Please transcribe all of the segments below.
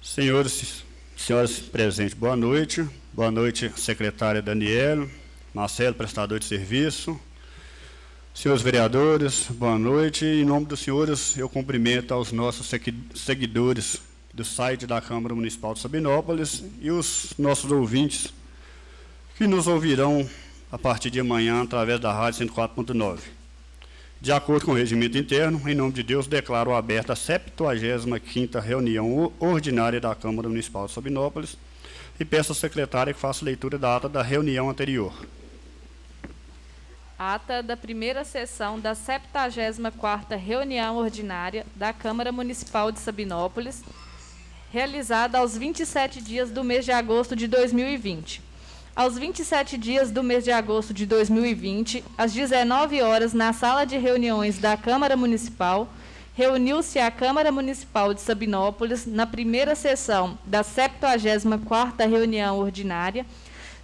Senhores, senhoras presentes, boa noite. Boa noite, secretária Daniela, Marcelo, prestador de serviço. Senhores vereadores, boa noite. Em nome dos senhores, eu cumprimento aos nossos seguidores do site da Câmara Municipal de Sabinópolis e os nossos ouvintes que nos ouvirão a partir de amanhã através da Rádio 104.9. De acordo com o regimento interno, em nome de Deus, declaro aberta a 75ª reunião ordinária da Câmara Municipal de Sabinópolis e peço à secretária que faça leitura da ata da reunião anterior. Ata da primeira sessão da 74ª reunião ordinária da Câmara Municipal de Sabinópolis, realizada aos 27 dias do mês de agosto de 2020. Aos 27 dias do mês de agosto de 2020, às 19 horas, na sala de reuniões da Câmara Municipal, reuniu-se a Câmara Municipal de Sabinópolis na primeira sessão da 74ª reunião ordinária,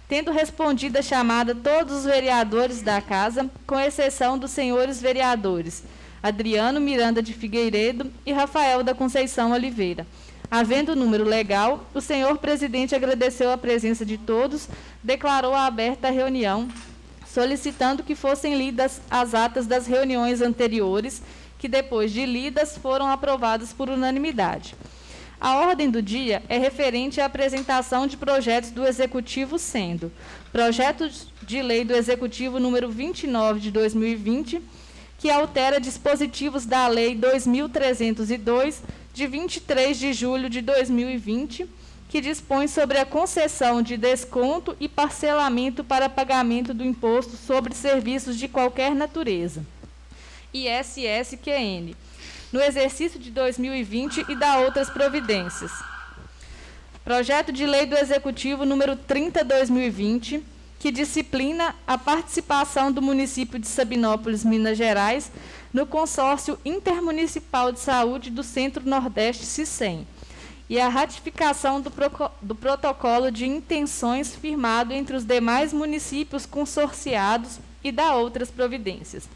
tendo respondido a chamada todos os vereadores da Casa, com exceção dos senhores vereadores Adriano Miranda de Figueiredo e Rafael da Conceição Oliveira. Havendo o número legal, o senhor presidente agradeceu a presença de todos, declarou aberta a reunião, solicitando que fossem lidas as atas das reuniões anteriores, que depois de lidas foram aprovadas por unanimidade. A ordem do dia é referente à apresentação de projetos do Executivo, sendo projeto de lei do Executivo número 29 de 2020, que altera dispositivos da Lei 2.302, de 23 de julho de 2020, que dispõe sobre a concessão de desconto e parcelamento para pagamento do imposto sobre serviços de qualquer natureza, ISSQN, no exercício de 2020 e da outras providências. Projeto de lei do Executivo número 30/2020, que disciplina a participação do município de Sabinópolis, Minas Gerais, no Consórcio Intermunicipal de Saúde do Centro-Nordeste, CISEM, e a ratificação do protocolo de intenções firmado entre os demais municípios consorciados e da outras providências.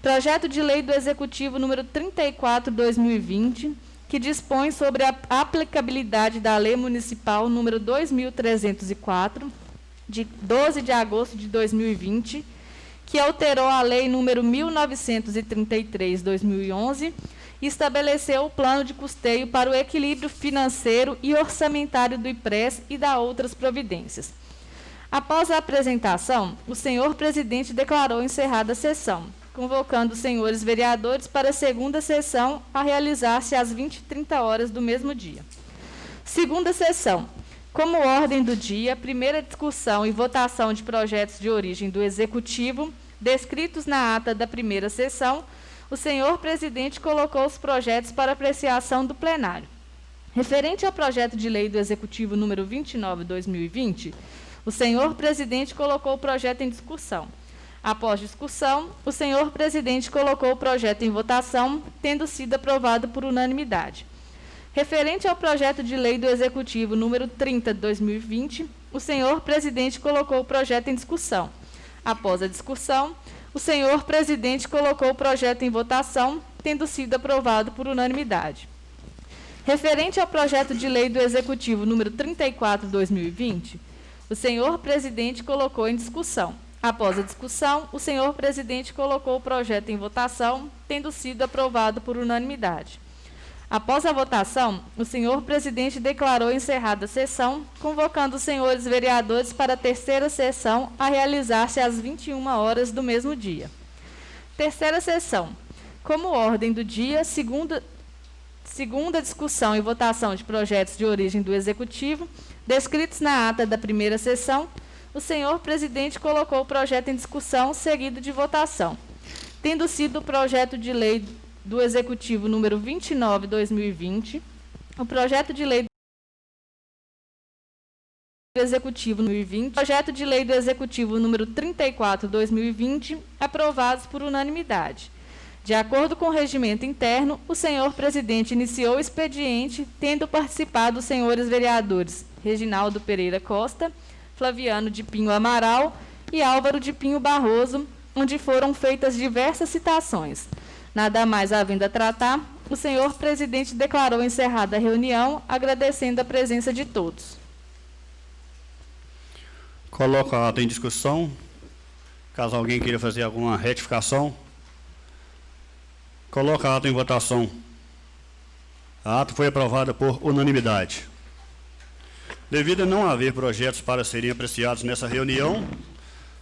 Projeto de lei do Executivo número 34/2020, que dispõe sobre a aplicabilidade da Lei Municipal número 2.304, de 12 de agosto de 2020, que alterou a Lei número 1933/2011 e estabeleceu o plano de custeio para o equilíbrio financeiro e orçamentário do IPRES e da outras providências. Após a apresentação, o senhor presidente declarou encerrada a sessão, convocando os senhores vereadores para a segunda sessão a realizar-se às 20h30 do mesmo dia. Segunda sessão. Como ordem do dia, primeira discussão e votação de projetos de origem do Executivo, descritos na ata da primeira sessão, o senhor presidente colocou os projetos para apreciação do plenário. Referente ao projeto de lei do Executivo número 29/2020, o senhor presidente colocou o projeto em discussão. Após discussão, o senhor presidente colocou o projeto em votação, tendo sido aprovado por unanimidade. Referente ao projeto de lei do Executivo número 30/2020, o senhor presidente colocou o projeto em discussão. Após a discussão, o senhor presidente colocou o projeto em votação, tendo sido aprovado por unanimidade. Referente ao projeto de lei do Executivo número 34/2020, o senhor presidente colocou em discussão. Após a discussão, o senhor presidente colocou o projeto em votação, tendo sido aprovado por unanimidade. Após a votação, o senhor presidente declarou encerrada a sessão, convocando os senhores vereadores para a terceira sessão a realizar-se às 21h do mesmo dia. Terceira sessão. Como ordem do dia, segunda discussão e votação de projetos de origem do Executivo, descritos na ata da primeira sessão, o senhor presidente colocou o projeto em discussão, seguido de votação. Tendo sido o projeto de lei do Executivo número 29/2020, o projeto de lei do Executivo 2020, projeto de lei do Executivo número 34/2020, aprovados por unanimidade. De acordo com o regimento interno, o senhor presidente iniciou o expediente, tendo participado os senhores vereadores Reginaldo Pereira Costa, Flaviano de Pinho Amaral e Álvaro de Pinho Barroso, onde foram feitas diversas citações. Nada mais havendo a tratar, o senhor presidente declarou encerrada a reunião, agradecendo a presença de todos. Coloco a ata em discussão. Caso alguém queira fazer alguma retificação, coloca a ata em votação. A ata foi aprovada por unanimidade. Devido a não haver projetos para serem apreciados nessa reunião,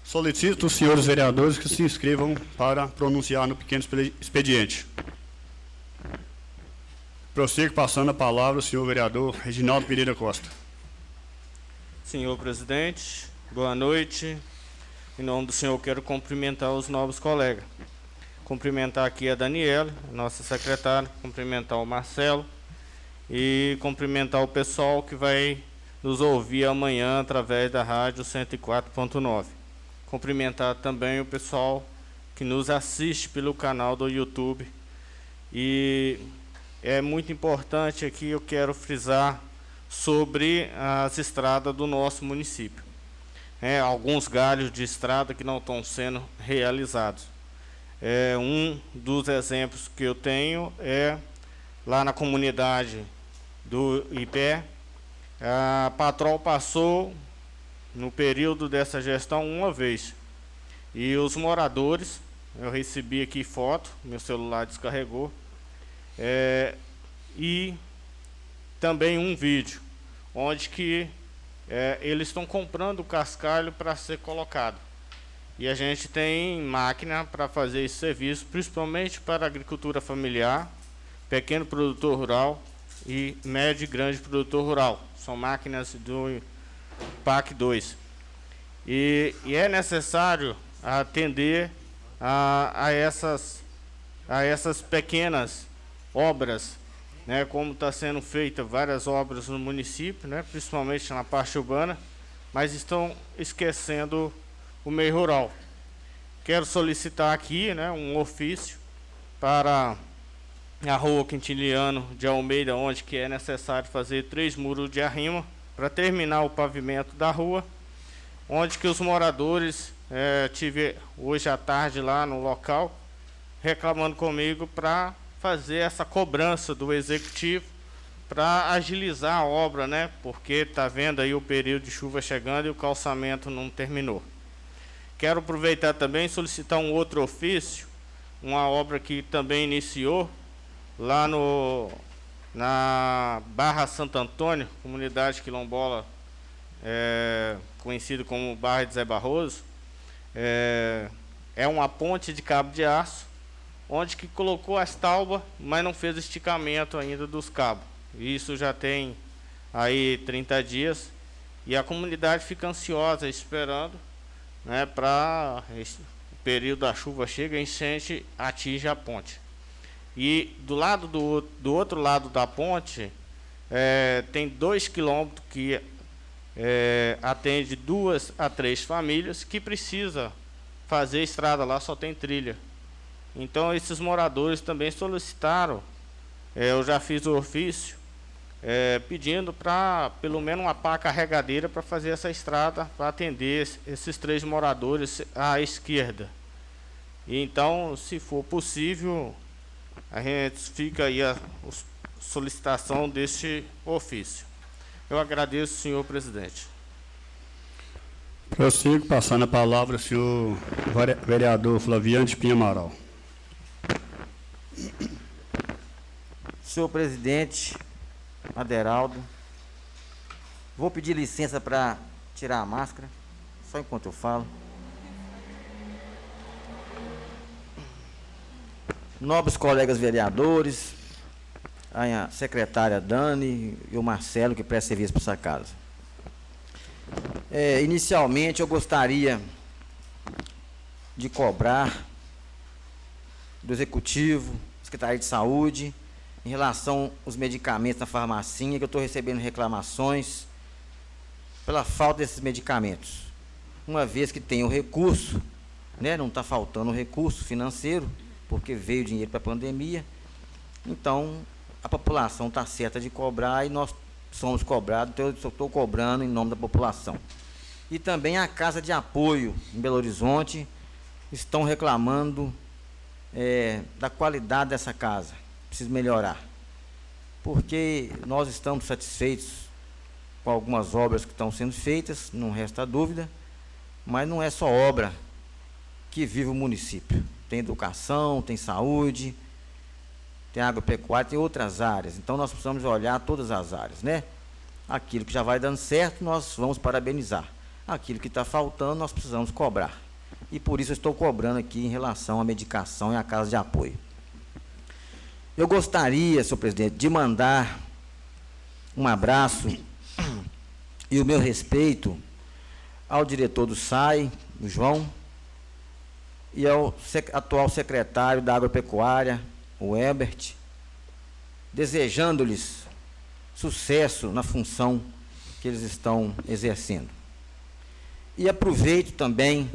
solicito os senhores vereadores que se inscrevam para pronunciar no pequeno expediente. Prossigo passando a palavra ao senhor vereador Reginaldo Pereira Costa. Senhor presidente, boa noite. Em nome do senhor, quero cumprimentar os novos colegas. Cumprimentar aqui a Daniela, nossa secretária, cumprimentar o Marcelo e cumprimentar o pessoal que vai nos ouvir amanhã através da rádio 104.9. Cumprimentar também o pessoal que nos assiste pelo canal do YouTube. E é muito importante aqui, eu quero frisar sobre as estradas do nosso município. Alguns galhos de estrada que não estão sendo realizados. Um dos exemplos que eu tenho é lá na comunidade do Ipé. A Patrol passou no período dessa gestão uma vez. E os moradores, eu recebi aqui foto, meu celular descarregou, e também um vídeo, onde que eles estão comprando o cascalho para ser colocado. E a gente tem máquina para fazer esse serviço, principalmente para a agricultura familiar, pequeno produtor rural e médio e grande produtor rural. São máquinas do PAC 2. E é necessário atender a essas pequenas obras, né, como está sendo feita várias obras no município, né, principalmente na parte urbana, mas estão esquecendo o meio rural. Quero solicitar aqui, né, um ofício para a rua Quintiliano de Almeida, onde que é necessário fazer 3 muros de arrimo para terminar o pavimento da rua, onde que os moradores, tive hoje à tarde lá no local, reclamando comigo para fazer essa cobrança do executivo para agilizar a obra, né? Porque está vendo aí o período de chuva chegando e o calçamento não terminou. Quero aproveitar também e solicitar um outro ofício, uma obra que também iniciou lá na Barra Santo Antônio, comunidade quilombola, conhecido como Barra de Zé Barroso. É uma ponte de cabo de aço, onde que colocou as taubas, mas não fez esticamento ainda dos cabos. Isso já tem aí 30 dias, e a comunidade fica ansiosa, esperando, né, para o período da chuva chega, a enchente atinge a ponte. E do outro lado da ponte, tem 2 quilômetros que atende 2 a 3 famílias que precisa fazer estrada lá, só tem trilha. Então, esses moradores também solicitaram, eu já fiz o ofício, pedindo para, pelo menos, uma pá carregadeira para fazer essa estrada, para atender esses 3 moradores à esquerda. E, então, se for possível, a gente fica aí a solicitação deste ofício. Eu agradeço, senhor presidente. Prossigo passando a palavra ao senhor vereador Flaviano de Pinho Amaral. Senhor presidente, Aderaldo, vou pedir licença para tirar a máscara, só enquanto eu falo. Nobres colegas vereadores, a secretária Dani e o Marcelo, que presta serviço para essa casa. Inicialmente, eu gostaria de cobrar do Executivo, Secretaria de Saúde, em relação aos medicamentos na farmacinha, que eu estou recebendo reclamações pela falta desses medicamentos. Uma vez que tem o recurso, né, não está faltando o recurso financeiro, porque veio dinheiro para a pandemia, então a população está certa de cobrar e nós somos cobrados, então eu estou cobrando em nome da população. E também a Casa de Apoio em Belo Horizonte estão reclamando da qualidade dessa casa. precisa melhorar. Porque nós estamos satisfeitos com algumas obras que estão sendo feitas, não resta dúvida, mas não é só obra que vive o município. Tem educação, tem saúde, tem agropecuária, tem outras áreas. Então nós precisamos olhar todas as áreas, né? Aquilo que já vai dando certo, nós vamos parabenizar. Aquilo que está faltando, nós precisamos cobrar. E por isso eu estou cobrando aqui em relação à medicação e à casa de apoio. Eu gostaria, senhor presidente, de mandar um abraço e o meu respeito ao diretor do SAI, o João, e ao atual secretário da Agropecuária, o Herbert, desejando-lhes sucesso na função que eles estão exercendo. E aproveito também,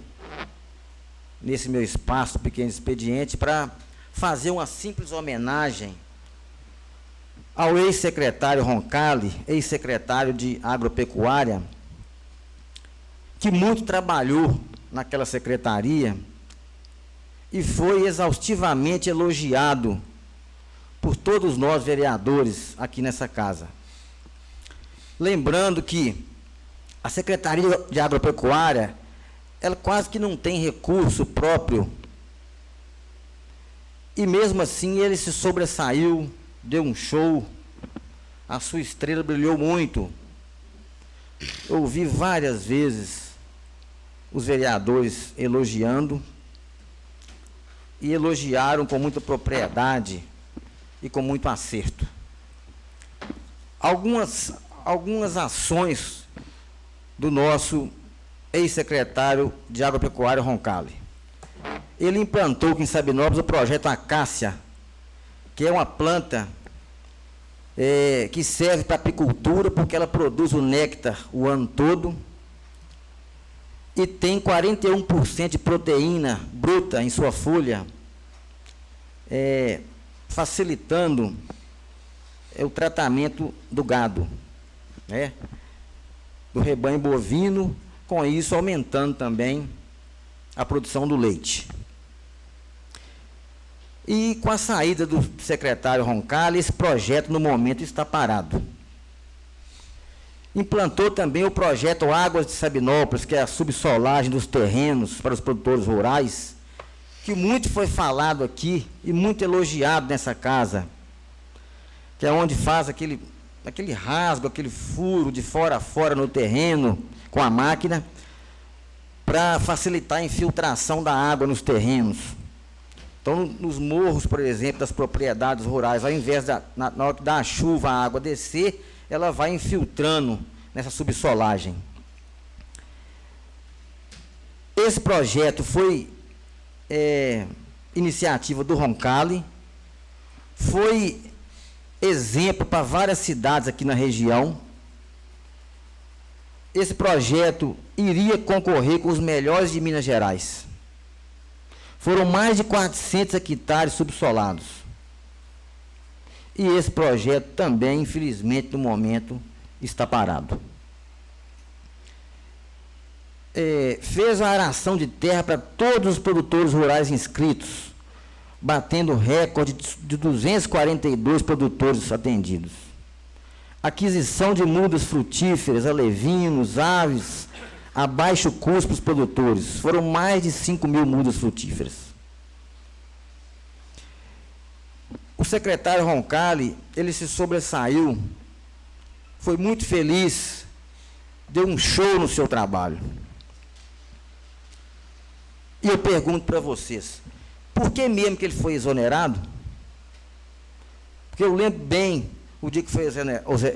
nesse meu espaço, pequeno expediente, para fazer uma simples homenagem ao ex-secretário Roncalli, ex-secretário de Agropecuária, que muito trabalhou naquela secretaria e foi exaustivamente elogiado por todos nós vereadores aqui nessa casa. Lembrando que a Secretaria de Agropecuária, ela quase que não tem recurso próprio, e mesmo assim ele se sobressaiu, deu um show, a sua estrela brilhou muito. Eu ouvi várias vezes os vereadores elogiando, e elogiaram com muita propriedade e com muito acerto. Algumas ações do nosso ex-secretário de Agropecuária, Roncalli. Ele implantou aqui em Sabinópolis o projeto Acácia, que é uma planta que serve para apicultura, porque ela produz o néctar o ano todo e tem 41% de proteína bruta em sua folha, facilitando o tratamento do gado, né, do rebanho bovino, com isso aumentando também a produção do leite. E com a saída do secretário Roncalli, esse projeto no momento está parado. Implantou também o projeto Águas de Sabinópolis, que é a subsolagem dos terrenos para os produtores rurais, que muito foi falado aqui e muito elogiado nessa casa, que é onde faz aquele rasgo, aquele furo de fora a fora no terreno com a máquina, para facilitar a infiltração da água nos terrenos. Então, nos morros, por exemplo, das propriedades rurais, ao invés na hora que dá a chuva, a água descer, ela vai infiltrando nessa subsolagem. Esse projeto foi iniciativa do Roncalli, foi exemplo para várias cidades aqui na região. Esse projeto iria concorrer com os melhores de Minas Gerais. Foram mais de 400 hectares subsolados. E esse projeto também, infelizmente, no momento, está parado. Fez a aração de terra para todos os produtores rurais inscritos, batendo recorde de 242 produtores atendidos. Aquisição de mudas frutíferas, alevinos, aves, a baixo custo para os produtores. Foram mais de 5.000 mudas frutíferas. O secretário Roncalli, ele se sobressaiu, foi muito feliz, deu um show no seu trabalho. E eu pergunto para vocês, por que mesmo que ele foi exonerado? Porque eu lembro bem, o dia que foi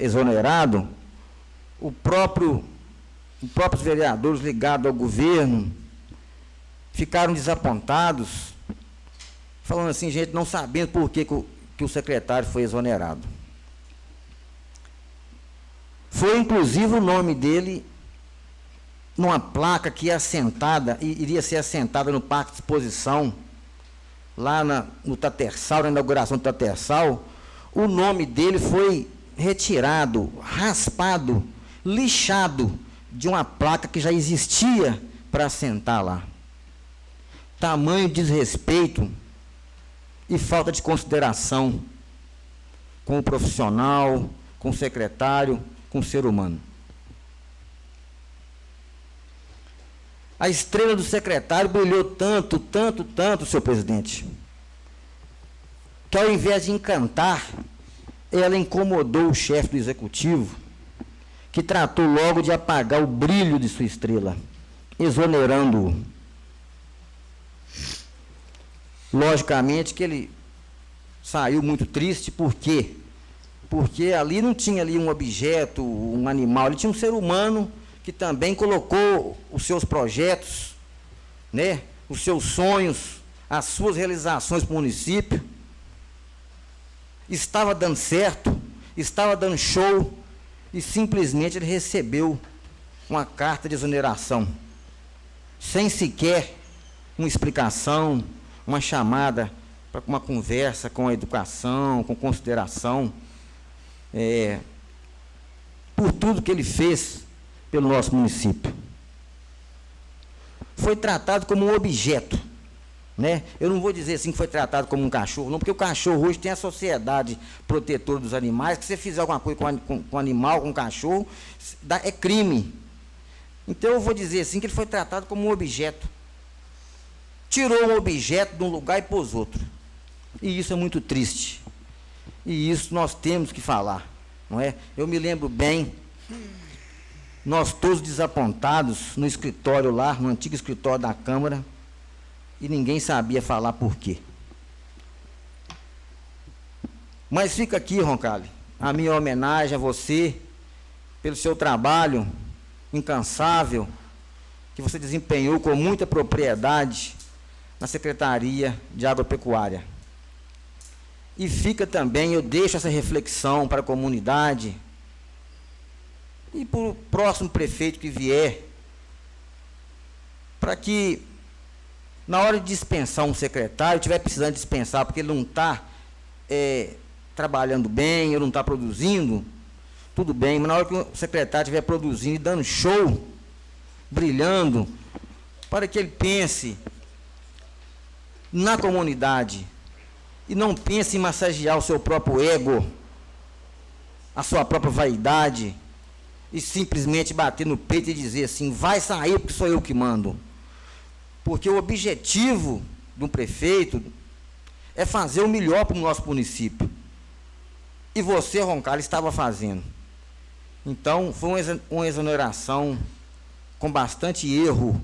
exonerado, os próprios vereadores ligados ao governo ficaram desapontados, falando assim, gente, não sabendo por que o secretário foi exonerado. Foi, inclusive, o nome dele numa placa que iria ser assentada no Parque de Exposição, lá no Tatersal, na inauguração do Tatersal. O nome dele foi retirado, raspado, lixado de uma placa que já existia para assentar lá. Tamanho desrespeito e falta de consideração com o profissional, com o secretário, com o ser humano. A estrela do secretário brilhou tanto, tanto, tanto, senhor presidente, que ao invés de encantar, ela incomodou o chefe do executivo, que tratou logo de apagar o brilho de sua estrela, exonerando-o. Logicamente que ele saiu muito triste, por quê? Porque ali não tinha ali um objeto, um animal, ali tinha um ser humano que também colocou os seus projetos, né, os seus sonhos, as suas realizações para o município. Estava dando certo, estava dando show, e simplesmente ele recebeu uma carta de exoneração, sem sequer uma explicação, uma chamada para uma conversa com a educação, com consideração, por tudo que ele fez pelo nosso município. Foi tratado como um objeto, né? Eu não vou dizer assim que foi tratado como um cachorro, não, porque o cachorro hoje tem a sociedade protetora dos animais, que se você fizer alguma coisa com animal, com cachorro, é crime. Então eu vou dizer assim que ele foi tratado como um objeto. Tirou um objeto de um lugar e pôs outro. E isso é muito triste. E isso nós temos que falar, não é? Eu me lembro bem, nós todos desapontados no escritório lá, no antigo escritório da Câmara, e ninguém sabia falar por quê. Mas fica aqui, Roncalli, a minha homenagem a você, pelo seu trabalho incansável, que você desempenhou com muita propriedade na Secretaria de Agropecuária. E fica também, eu deixo essa reflexão para a comunidade e para o próximo prefeito que vier, para que, na hora de dispensar um secretário, estiver precisando dispensar porque ele não está trabalhando bem, ele não está produzindo, tudo bem, mas na hora que o secretário estiver produzindo e dando show, brilhando, para que ele pense na comunidade e não pense em massagear o seu próprio ego, a sua própria vaidade, e simplesmente bater no peito e dizer assim, vai sair porque sou eu que mando. Porque o objetivo de um prefeito é fazer o melhor para o nosso município. E você, Roncalli, estava fazendo. Então, foi uma exoneração com bastante erro,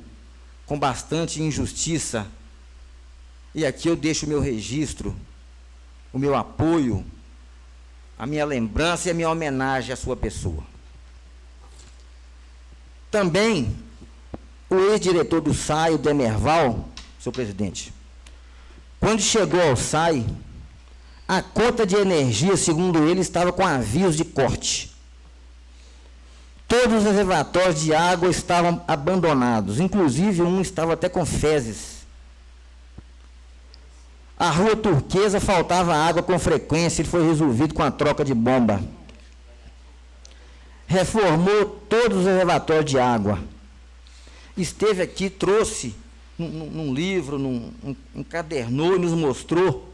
com bastante injustiça. E aqui eu deixo o meu registro, o meu apoio, a minha lembrança e a minha homenagem à sua pessoa. Também, o ex-diretor do SAI, o Demerval, senhor presidente, quando chegou ao SAI, a conta de energia, segundo ele, estava com avisos de corte. Todos os reservatórios de água estavam abandonados, inclusive um estava até com fezes. A Rua Turquesa faltava água com frequência e foi resolvido com a troca de bomba. Reformou todos os reservatórios de água. Esteve aqui, trouxe num livro, encadernou e nos mostrou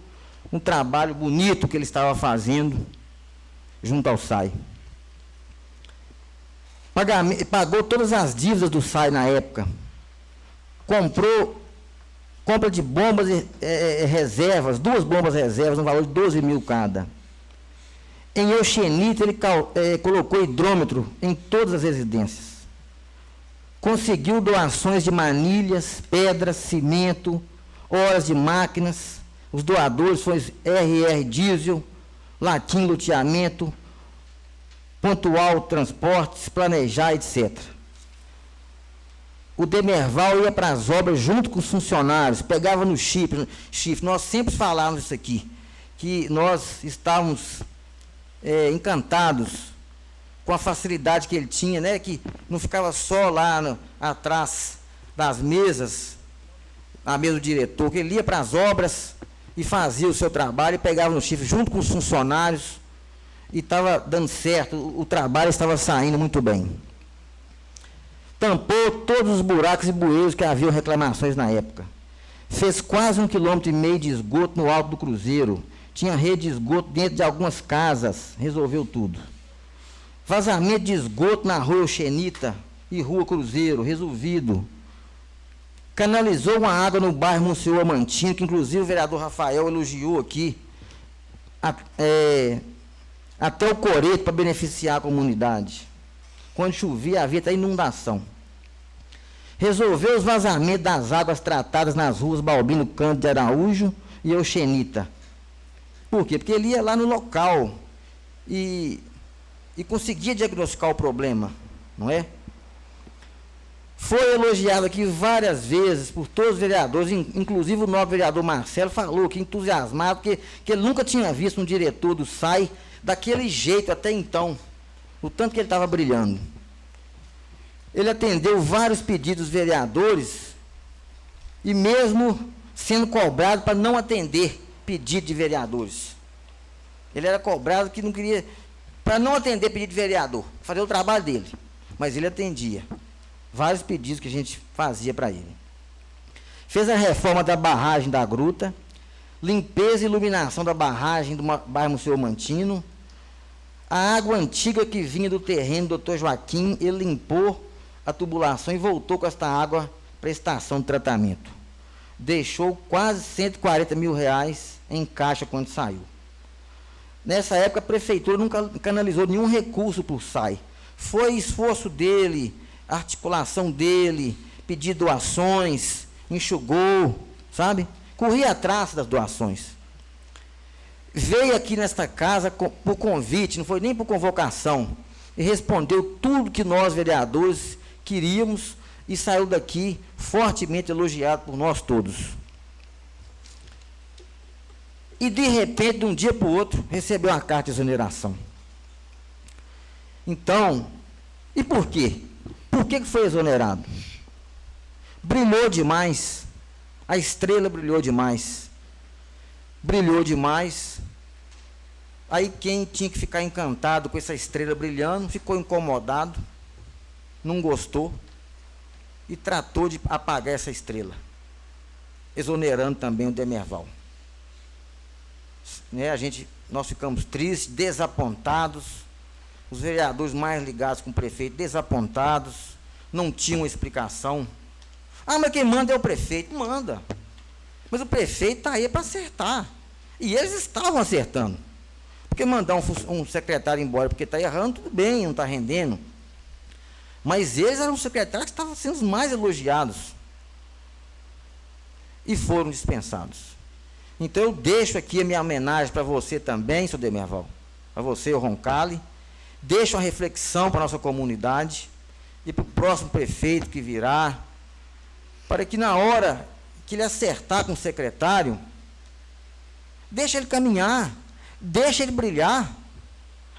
um trabalho bonito que ele estava fazendo junto ao SAI. Pagou todas as dívidas do SAI na época. Compra de bombas reservas, 2 bombas reservas, no valor de 12 mil cada. Em Euxenita, ele colocou hidrômetro em todas as residências. Conseguiu doações de manilhas, pedras, cimento, horas de máquinas. Os doadores foram RR Diesel, Latim Loteamento, Pontual Transportes, Planejar, etc. O Demerval ia para as obras junto com os funcionários, pegava no chifre. Nós sempre falávamos isso aqui, que nós estávamos encantados com a facilidade que ele tinha, né, que não ficava só lá atrás das mesas, a mesa do diretor, que ele ia para as obras e fazia o seu trabalho e pegava no chifre junto com os funcionários e estava dando certo, o trabalho estava saindo muito bem. Tampou todos os buracos e bueiros que haviam reclamações na época. Fez quase 1,5 km de esgoto no Alto do Cruzeiro. tinha rede de esgoto dentro de algumas casas, resolveu tudo. Vazamento de esgoto na rua Euxenita e rua Cruzeiro, resolvido. Canalizou uma água no bairro Monsenhor Amantino, que inclusive o vereador Rafael elogiou aqui, até o coreto para beneficiar a comunidade. Quando chovia, havia até inundação. Resolveu os vazamentos das águas tratadas nas ruas Balbino Cândido de Araújo e Euxenita. Por quê? Porque ele ia lá no local e conseguia diagnosticar o problema, não é? Foi elogiado aqui várias vezes por todos os vereadores, inclusive o novo vereador Marcelo falou que entusiasmado, que ele nunca tinha visto um diretor do SAI daquele jeito até então, o tanto que ele estava brilhando. Ele atendeu vários pedidos dos vereadores e mesmo sendo cobrado para não atender pedido de vereadores. Ele era cobrado que não queria, para não atender pedido de vereador, fazer o trabalho dele, mas ele atendia vários pedidos que a gente fazia para ele. Fez a reforma da barragem da Gruta, limpeza e iluminação da barragem do bairro Monsenhor Amantino, a água antiga que vinha do terreno do Dr. Joaquim, ele limpou a tubulação e voltou com esta água para a estação de tratamento. Deixou quase 140 mil reais em caixa quando saiu. Nessa época, a prefeitura nunca canalizou nenhum recurso para o SAI. Foi esforço dele, articulação dele, pedir doações, enxugou, sabe? Corria atrás das doações. Veio aqui nesta casa por convite, não foi nem por convocação, e respondeu tudo que nós, vereadores, queríamos e saiu daqui fortemente elogiado por nós todos. E, de repente, de um dia para o outro, recebeu uma carta de exoneração. Então, e por quê? Por que foi exonerado? Brilhou demais. A estrela brilhou demais. Brilhou demais. Aí quem tinha que ficar encantado com essa estrela brilhando, ficou incomodado, não gostou e tratou de apagar essa estrela, exonerando também o Demerval. Nós ficamos tristes, desapontados, os vereadores mais ligados com o prefeito, desapontados, não tinham explicação. Ah, mas quem manda é o prefeito. Manda. Mas o prefeito está aí para acertar. E eles estavam acertando. Porque mandar um secretário embora porque está errando, tudo bem, não está rendendo. Mas eles eram os secretários que estavam sendo os mais elogiados. E foram dispensados. Então eu deixo aqui a minha homenagem para você também, seu Demerval. Para você, o Roncalli. Deixo uma reflexão para a nossa comunidade e para o próximo prefeito que virá, para que na hora que ele acertar com o secretário, deixa ele caminhar, deixa ele brilhar.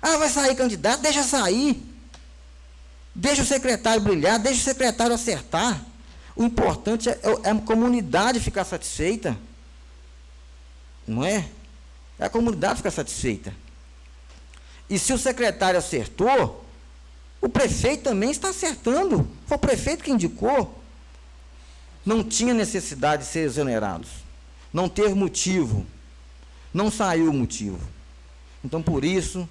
Ah, vai sair candidato? Deixa sair. Deixa o secretário brilhar, deixa o secretário acertar. O importante é a comunidade ficar satisfeita. Não é? É a comunidade ficar satisfeita. E se o secretário acertou, o prefeito também está acertando. Foi o prefeito que indicou. Não tinha necessidade de ser exonerados. Não teve motivo. Não saiu o motivo. Então, por isso,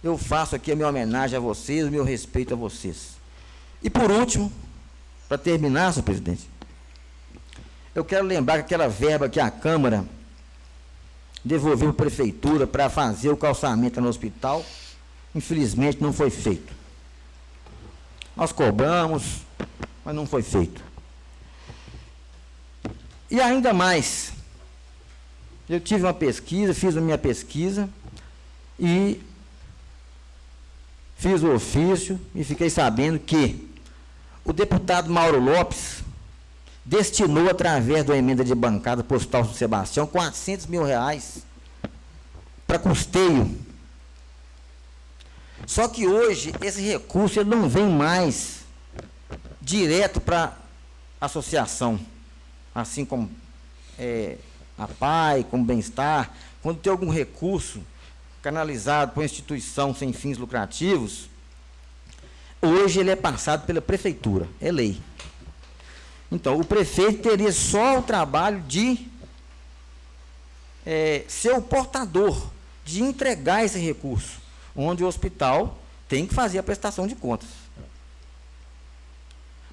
eu faço aqui a minha homenagem a vocês, o meu respeito a vocês. E, por último, para terminar, senhor presidente, eu quero lembrar que aquela verba que a Câmara devolveu à Prefeitura para fazer o calçamento no hospital, infelizmente não foi feito. Nós cobramos, mas não foi feito. E ainda mais, eu tive uma pesquisa, fiz a minha pesquisa e fiz o ofício e fiquei sabendo que o deputado Mauro Lopes destinou, através da emenda de bancada para o Hospital São Sebastião, 400 mil reais para custeio. Só que hoje, esse recurso ele não vem mais direto para a associação, assim como a PAI, como Bem-Estar. Quando tem algum recurso canalizado para uma instituição sem fins lucrativos, hoje ele é passado pela Prefeitura, é lei. Então, o prefeito teria só o trabalho de ser o portador de entregar esse recurso, onde o hospital tem que fazer a prestação de contas.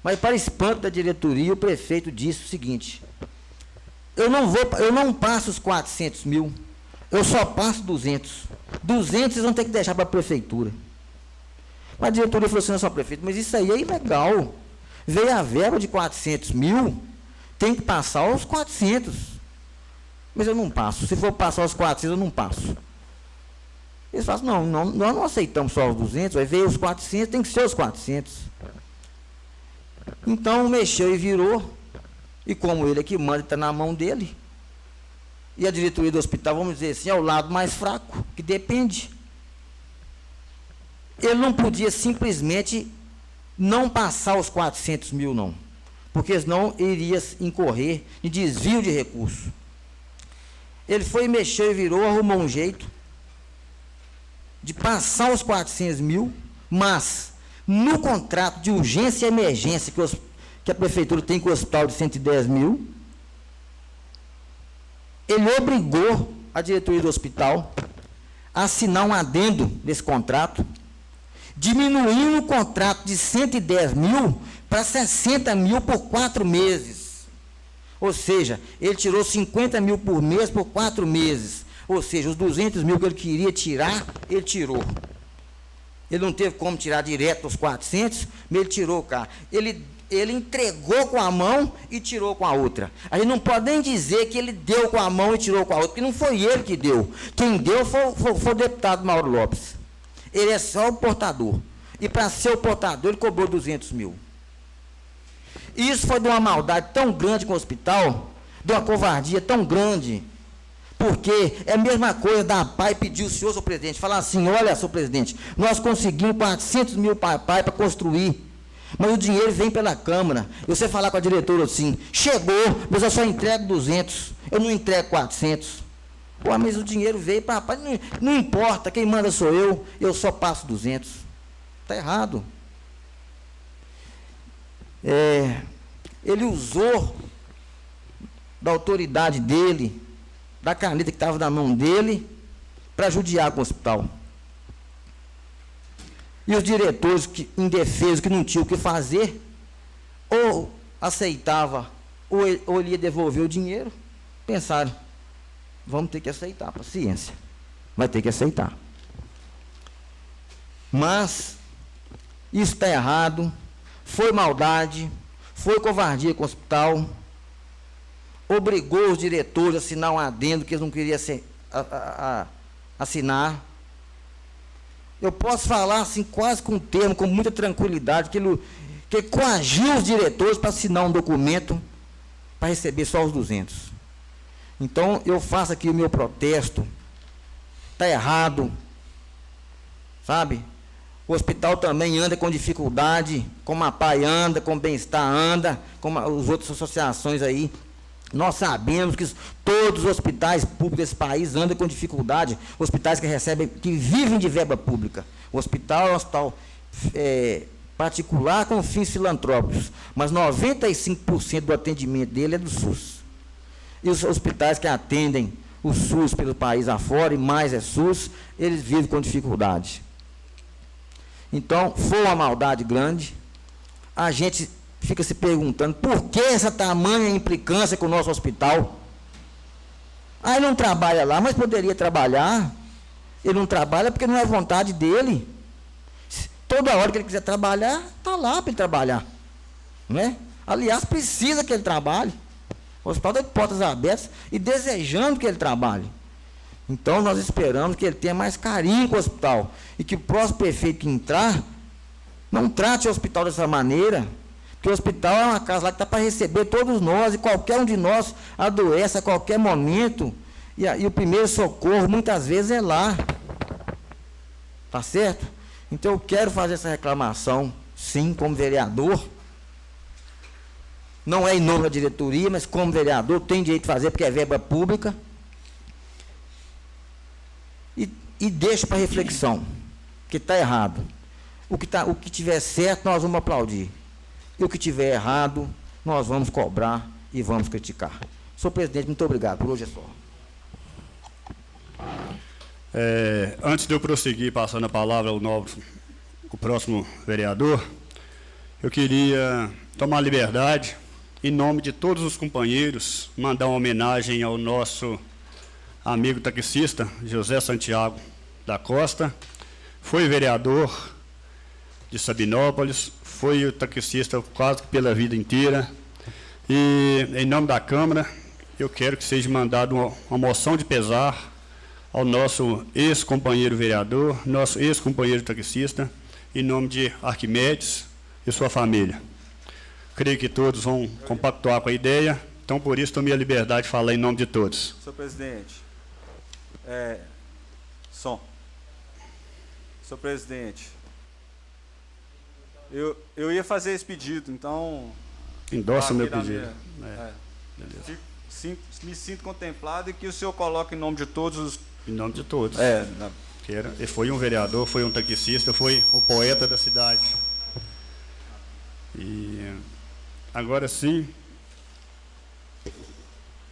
Mas, para espanto da diretoria, o prefeito disse o seguinte: eu não passo os 400 mil, eu só passo 200. 200 vocês vão ter que deixar para a prefeitura. Mas a diretoria falou assim: não, senhor prefeito, mas isso aí é ilegal. Veio a verba de 400 mil, tem que passar os 400. Mas eu não passo. Se for passar os 400, eu não passo. Eles falam: não, nós não aceitamos só os 200, vai ver os 400, tem que ser os 400. Então, mexeu e virou, e como ele é que manda, está na mão dele, e a diretoria do hospital, vamos dizer assim, é o lado mais fraco, que depende. Ele não podia simplesmente não passar os 400 mil, não, porque senão iria incorrer em desvio de recurso. Ele foi, mexeu e virou, arrumou um jeito de passar os 400 mil, mas no contrato de urgência e emergência que a prefeitura tem com o hospital de 110 mil, ele obrigou a diretoria do hospital a assinar um adendo desse contrato, diminuindo o contrato de 110 mil para 60 mil por 4 meses. Ou seja, ele tirou 50 mil por mês por 4 meses. Ou seja, os 200 mil que ele queria tirar, ele tirou. Ele não teve como tirar direto os 400, mas ele tirou, cara. Ele entregou com a mão e tirou com a outra. A gente não pode nem dizer que ele deu com a mão e tirou com a outra, porque não foi ele que deu. Quem deu foi o deputado Mauro Lopes. Ele é só o portador. E para ser o portador, ele cobrou 200 mil. Isso foi de uma maldade tão grande com o hospital, de uma covardia tão grande, porque é a mesma coisa da APAI pedir o senhor presidente, falar assim: olha, senhor presidente, nós conseguimos 400 mil para a APAI para construir, mas o dinheiro vem pela Câmara. E você falar com a diretora assim: chegou, mas eu só entrego 200, eu não entrego 400. Pô, mas o dinheiro veio para a APAI, não importa, quem manda sou eu só passo 200. Está errado. Ele usou da autoridade dele, da caneta que estava na mão dele, para judiar com o hospital. E os diretores, indefesos, que não tinham o que fazer, ou aceitava, ou ele ia devolver o dinheiro, pensaram: vamos ter que aceitar, paciência, vai ter que aceitar. Mas isso está errado, foi maldade, foi covardia com o hospital, obrigou os diretores a assinar um adendo que eles não queriam assinar. Eu posso falar assim, quase com termo, com muita tranquilidade, que ele coagiu os diretores para assinar um documento para receber só os 200. Então, eu faço aqui o meu protesto. Está errado, sabe? O hospital também anda com dificuldade, como a APAI anda, como o Bem-Estar anda, como as outras associações aí. Nós sabemos que todos os hospitais públicos desse país andam com dificuldade, hospitais que vivem de verba pública. O hospital é um hospital particular com fins filantrópicos, mas 95% do atendimento dele é do SUS. E os hospitais que atendem o SUS pelo país afora, e mais é SUS, eles vivem com dificuldade. Então, foi uma maldade grande. A gente fica se perguntando por que essa tamanha implicância com o nosso hospital. Ele não trabalha lá, mas poderia trabalhar. Ele não trabalha porque não é vontade dele. Toda hora que ele quiser trabalhar, está lá para ele trabalhar. Não é? Aliás, precisa que ele trabalhe. O hospital está de portas abertas e desejando que ele trabalhe. Então, nós esperamos que ele tenha mais carinho com o hospital e que o próximo prefeito que entrar não trate o hospital dessa maneira, porque o hospital é uma casa lá que está para receber todos nós, e qualquer um de nós adoece a qualquer momento, e o primeiro socorro muitas vezes é lá. Tá certo? Então, eu quero fazer essa reclamação, sim, como vereador. Não é em nome da diretoria, mas como vereador, tem direito de fazer, porque é verba pública. E deixo para reflexão, que está errado. O que tiver certo, nós vamos aplaudir. E o que tiver errado, nós vamos cobrar e vamos criticar. Senhor presidente, muito obrigado. Por hoje é só. Antes de eu prosseguir passando a palavra ao próximo vereador, eu queria tomar liberdade, em nome de todos os companheiros, mandar uma homenagem ao nosso amigo taxista, José Santiago da Costa. Foi vereador de Sabinópolis, foi o taxista quase que pela vida inteira. E, em nome da Câmara, eu quero que seja mandada uma moção de pesar ao nosso ex-companheiro vereador, nosso ex-companheiro taxista, em nome de Arquimedes e sua família. Creio que todos vão compactuar com a ideia, então por isso tomei a liberdade de falar em nome de todos. Senhor presidente, Senhor presidente, eu ia fazer esse pedido, então... Endossa meu pedido. Me sinto contemplado e que o senhor coloque em nome de todos. Em nome de todos. Ele foi um vereador, foi um taxista, foi o poeta da cidade. E agora sim,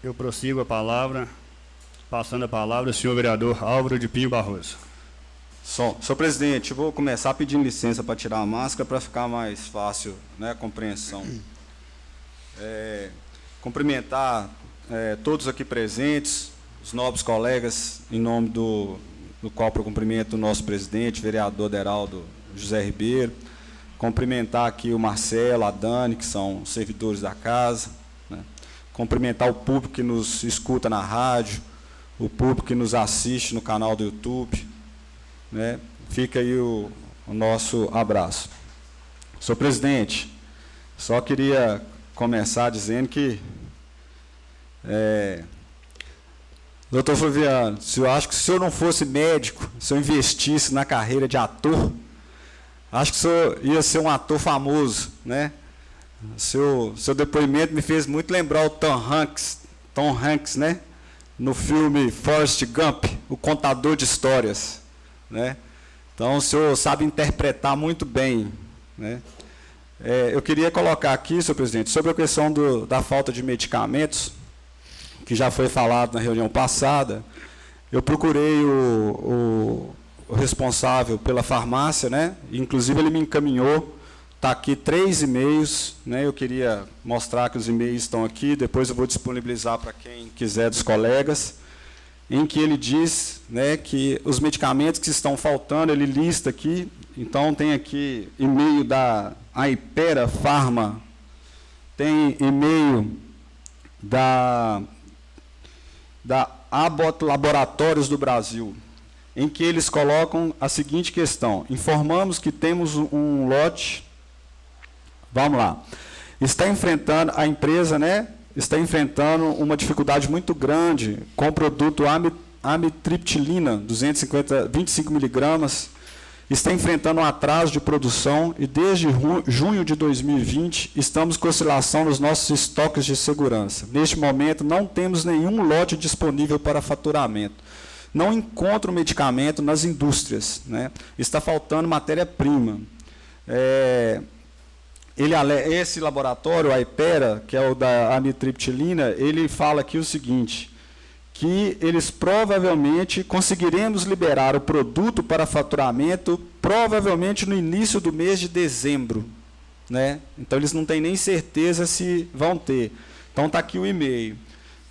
eu prossigo a palavra, passando a palavra ao senhor vereador Álvaro de Pinho Barroso. Senhor presidente, eu vou começar pedindo licença para tirar a máscara para ficar mais fácil, né, a compreensão. Cumprimentar todos aqui presentes, os nobres colegas, em nome do qual eu cumprimento o nosso presidente, vereador Deraldo José Ribeiro. Cumprimentar aqui o Marcelo, a Dani, que são servidores da casa. Né? Cumprimentar o público que nos escuta na rádio, o público que nos assiste no canal do YouTube. Né? Fica aí o nosso abraço. Senhor presidente, só queria começar dizendo que, doutor Flaviano, eu acho que se eu não fosse médico, se eu investisse na carreira de ator, acho que o senhor ia ser um ator famoso, né? Seu depoimento me fez muito lembrar o Tom Hanks, né? No filme Forrest Gump, o contador de histórias, né? Então o senhor sabe interpretar muito bem, né? Eu queria colocar aqui, senhor presidente, sobre a questão da falta de medicamentos, que já foi falado na reunião passada. Eu procurei o responsável pela farmácia, né? Inclusive ele me encaminhou, está aqui 3 e-mails, né? Eu queria mostrar que os e-mails estão aqui, depois eu vou disponibilizar para quem quiser dos colegas, em que ele diz, né, que os medicamentos que estão faltando, ele lista aqui. Então tem aqui e-mail da Aipera Pharma, tem e-mail da Abbott Laboratórios do Brasil, em que eles colocam a seguinte questão: informamos que temos um lote, vamos lá, a empresa, né, está enfrentando uma dificuldade muito grande com o produto amitriptilina, 25 miligramas, está enfrentando um atraso de produção e desde junho de 2020 estamos com oscilação nos nossos estoques de segurança. Neste momento não temos nenhum lote disponível para faturamento. Não encontro medicamento nas indústrias, né? Está faltando matéria-prima. Esse laboratório, a Aipera, que é o da amitriptilina, ele fala aqui o seguinte, que eles provavelmente conseguiremos liberar o produto para faturamento provavelmente no início do mês de dezembro, né? Então eles não têm nem certeza se vão ter. Então está aqui o e-mail.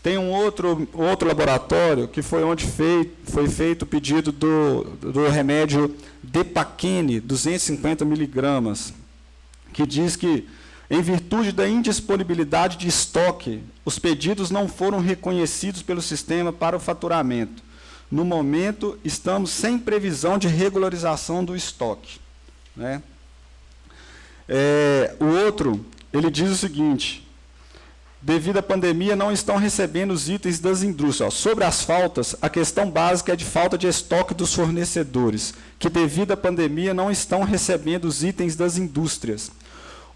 Tem um outro laboratório que foi onde foi feito o pedido do remédio Depaquine, 250 miligramas, que diz que, em virtude da indisponibilidade de estoque, os pedidos não foram reconhecidos pelo sistema para o faturamento. No momento, estamos sem previsão de regularização do estoque, né? O outro, ele diz o seguinte: devido à pandemia, não estão recebendo os itens das indústrias. Sobre as faltas, a questão básica é de falta de estoque dos fornecedores, que devido à pandemia não estão recebendo os itens das indústrias.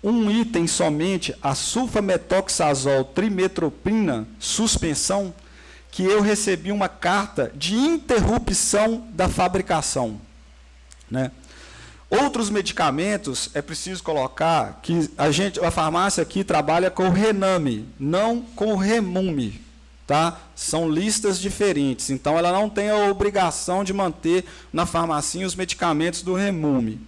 Um item somente, a sulfametoxazol trimetoprim, suspensão, que eu recebi uma carta de interrupção da fabricação, né? Outros medicamentos, é preciso colocar que a farmácia aqui trabalha com o Rename, não com o Remume, tá? São listas diferentes, então ela não tem a obrigação de manter na farmacinha os medicamentos do Remume.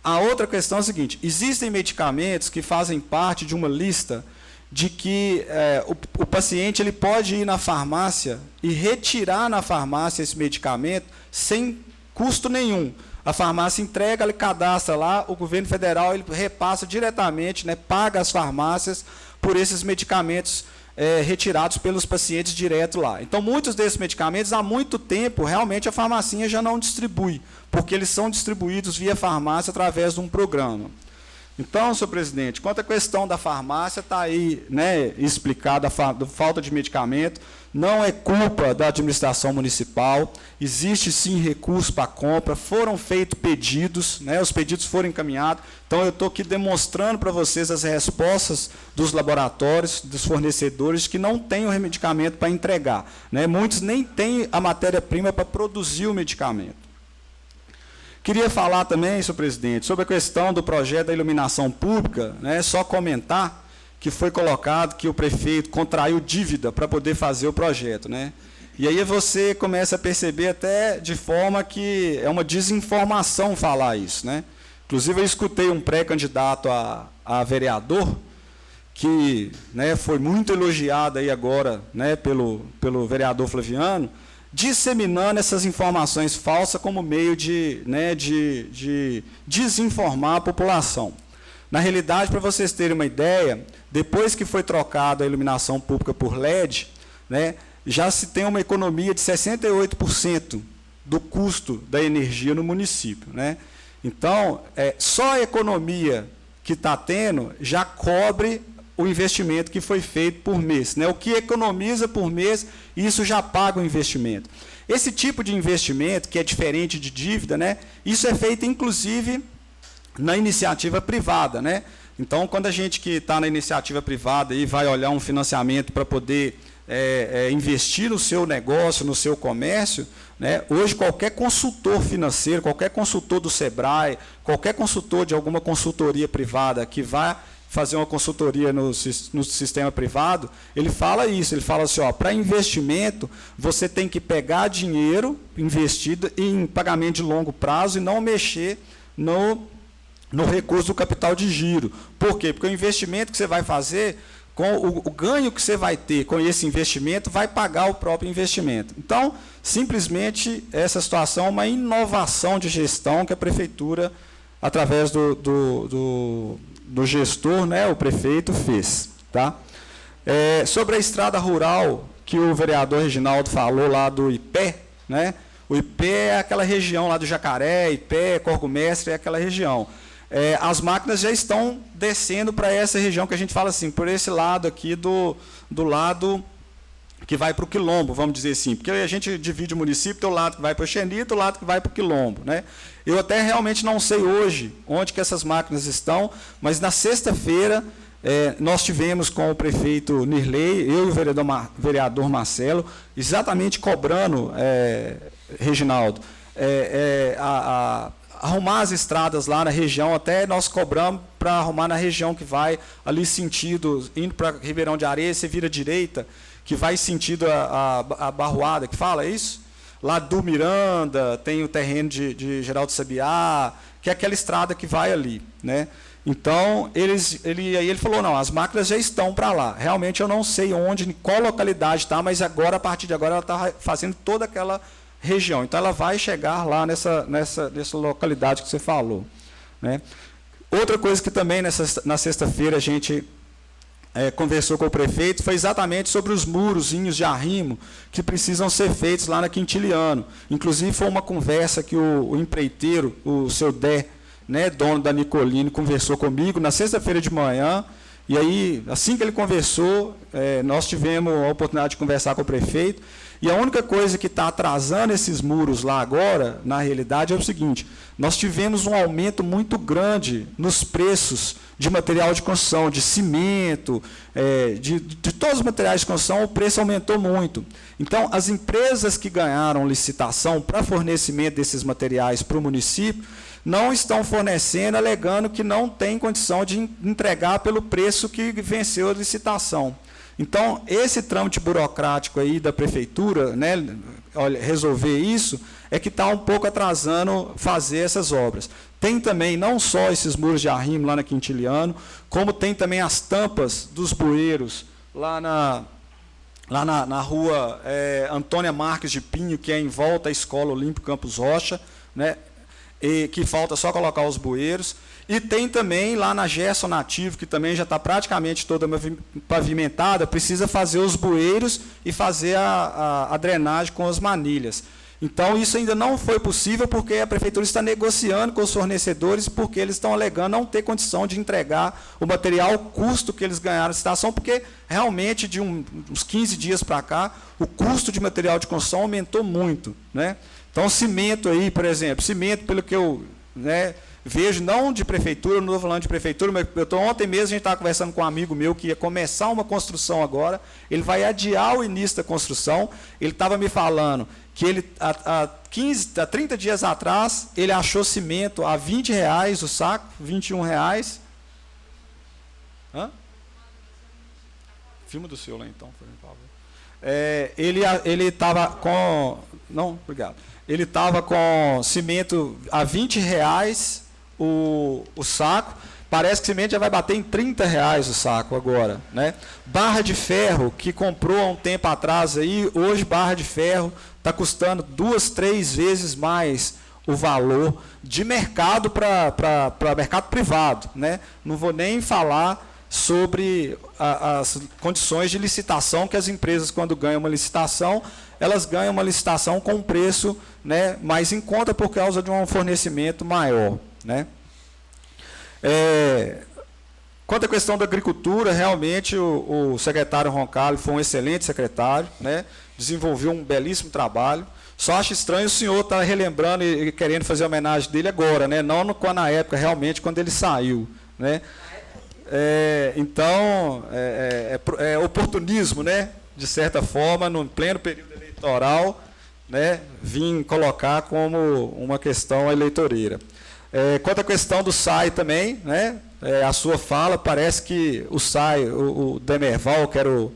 A outra questão é a seguinte: existem medicamentos que fazem parte de uma lista de que o paciente ele pode ir na farmácia e retirar na farmácia esse medicamento sem custo nenhum. A farmácia entrega, ele cadastra lá, o governo federal ele repassa diretamente, né, paga as farmácias por esses medicamentos retirados pelos pacientes direto lá. Então, muitos desses medicamentos, há muito tempo, realmente a farmacinha já não distribui, porque eles são distribuídos via farmácia através de um programa. Então, senhor presidente, quanto à questão da farmácia, está aí, né, explicada a falta de medicamento, não é culpa da administração municipal, existe sim recurso para compra, foram feitos pedidos, né, os pedidos foram encaminhados, então eu estou aqui demonstrando para vocês as respostas dos laboratórios, dos fornecedores, que não têm o medicamento para entregar, né, muitos nem têm a matéria-prima para produzir o medicamento. Queria falar também, senhor presidente, sobre a questão do projeto da iluminação pública, né, só comentar que foi colocado que o prefeito contraiu dívida para poder fazer o projeto, né? E aí você começa a perceber até de forma que é uma desinformação falar isso, né? Inclusive eu escutei um pré-candidato a vereador que, né, foi muito elogiado aí agora, né, pelo vereador Flaviano, disseminando essas informações falsas como meio de desinformar a população. Na realidade, para vocês terem uma ideia, depois que foi trocada a iluminação pública por LED, né, já se tem uma economia de 68% do custo da energia no município, né? Então, só a economia que está tendo já cobre o investimento que foi feito por mês, né? O que economiza por mês, isso já paga o investimento. Esse tipo de investimento, que é diferente de dívida, né? Isso é feito, inclusive, na iniciativa privada, né? Então, quando a gente que está na iniciativa privada e vai olhar um financiamento para poder investir no seu negócio, no seu comércio, né? Hoje, qualquer consultor financeiro, qualquer consultor do Sebrae, qualquer consultor de alguma consultoria privada que vai fazer uma consultoria no sistema privado, ele fala isso, ele fala assim, ó, para investimento, você tem que pegar dinheiro investido em pagamento de longo prazo e não mexer no recurso do capital de giro. Por quê? Porque o investimento que você vai fazer, com o ganho que você vai ter com esse investimento, vai pagar o próprio investimento. Então, simplesmente, essa situação é uma inovação de gestão que a prefeitura, através do gestor, né, o prefeito, fez. Tá? Sobre a estrada rural, que o vereador Reginaldo falou lá do Ipé, né? O Ipé é aquela região lá do Jacaré, Ipé, Corgomestre, é aquela região. As máquinas já estão descendo para essa região que a gente fala assim, por esse lado aqui do lado que vai para o Quilombo, vamos dizer assim, porque a gente divide o município, tem o lado que vai para o Xenita, o lado que vai para o Quilombo, né? Eu até realmente não sei hoje onde que essas máquinas estão, mas na sexta-feira nós tivemos com o prefeito Nirley, eu e o vereador Marcelo, exatamente cobrando, Reginaldo, arrumar as estradas lá na região, até nós cobramos para arrumar na região que vai ali sentido, indo para Ribeirão de Areia, você vira direita, que vai sentido a Barroada, que fala isso? Lá do Miranda, tem o terreno de Geraldo Sabiá, que é aquela estrada que vai ali, né? Então, ele falou, não, as máquinas já estão para lá. Realmente eu não sei onde, em qual localidade está, mas agora, a partir de agora, ela está fazendo toda aquela região. Então, ela vai chegar lá nessa localidade que você falou, né? Outra coisa que também na sexta-feira a gente conversou com o prefeito foi exatamente sobre os murozinhos de arrimo que precisam ser feitos lá na Quintiliano. Inclusive, foi uma conversa que o empreiteiro, o seu Dé, né, dono da Nicolini, conversou comigo na sexta-feira de manhã, e aí, assim que ele conversou, nós tivemos a oportunidade de conversar com o prefeito, e a única coisa que está atrasando esses muros lá agora, na realidade, é o seguinte: nós tivemos um aumento muito grande nos preços de material de construção, de cimento, de todos os materiais de construção, o preço aumentou muito. Então, as empresas que ganharam licitação para fornecimento desses materiais para o município não estão fornecendo, alegando que não tem condição de entregar pelo preço que venceu a licitação. Então, esse trâmite burocrático aí da prefeitura, né, olha, resolver isso, é que está um pouco atrasando fazer essas obras. Tem também não só esses muros de arrimo lá na Quintiliano, como tem também as tampas dos bueiros lá na rua Antônia Marques de Pinho, que é em volta à Escola Olímpico Campos Rocha, né, e que falta só colocar os bueiros. E tem também lá na Gerson Nativo, que também já está praticamente toda pavimentada, precisa fazer os bueiros e fazer a drenagem com as manilhas. Então, isso ainda não foi possível porque a prefeitura está negociando com os fornecedores, porque eles estão alegando não ter condição de entregar o material, o custo que eles ganharam na licitação, porque realmente, de uns 15 dias para cá, o custo de material de construção aumentou muito, né? Então, cimento aí, por exemplo, cimento, pelo que eu, né, vejo, não de prefeitura, não estou falando de prefeitura, mas ontem mesmo a gente estava conversando com um amigo meu que ia começar uma construção agora, ele vai adiar o início da construção, ele estava me falando que ele, há 30 dias atrás, ele achou cimento a R$20 o saco, R$21. Hã? Filma do seu lá então, por favor. Ele estava com... Não, obrigado. Ele estava com cimento a R$20 o saco. Parece que o cimento já vai bater em R$30 o saco agora, né? Barra de ferro, que comprou há um tempo atrás aí, hoje barra de ferro está custando 2, 3 vezes mais o valor de mercado para mercado privado, né? Não vou nem falar sobre as condições de licitação que as empresas, quando ganham uma licitação, elas ganham uma licitação com um preço, né, mais em conta por causa de um fornecimento maior, né? Quanto à questão da agricultura, realmente o secretário Roncalho foi um excelente secretário, né? Desenvolveu um belíssimo trabalho. Só acho estranho o senhor estar relembrando e querendo fazer homenagem dele agora, né? Não na época, realmente, quando ele saiu, né? Então, é oportunismo, né? De certa forma, no pleno período eleitoral, né? Vim colocar como uma questão eleitoreira. Quanto à questão do SAI também, né? A sua fala, parece que o SAI, o Demerval, que era o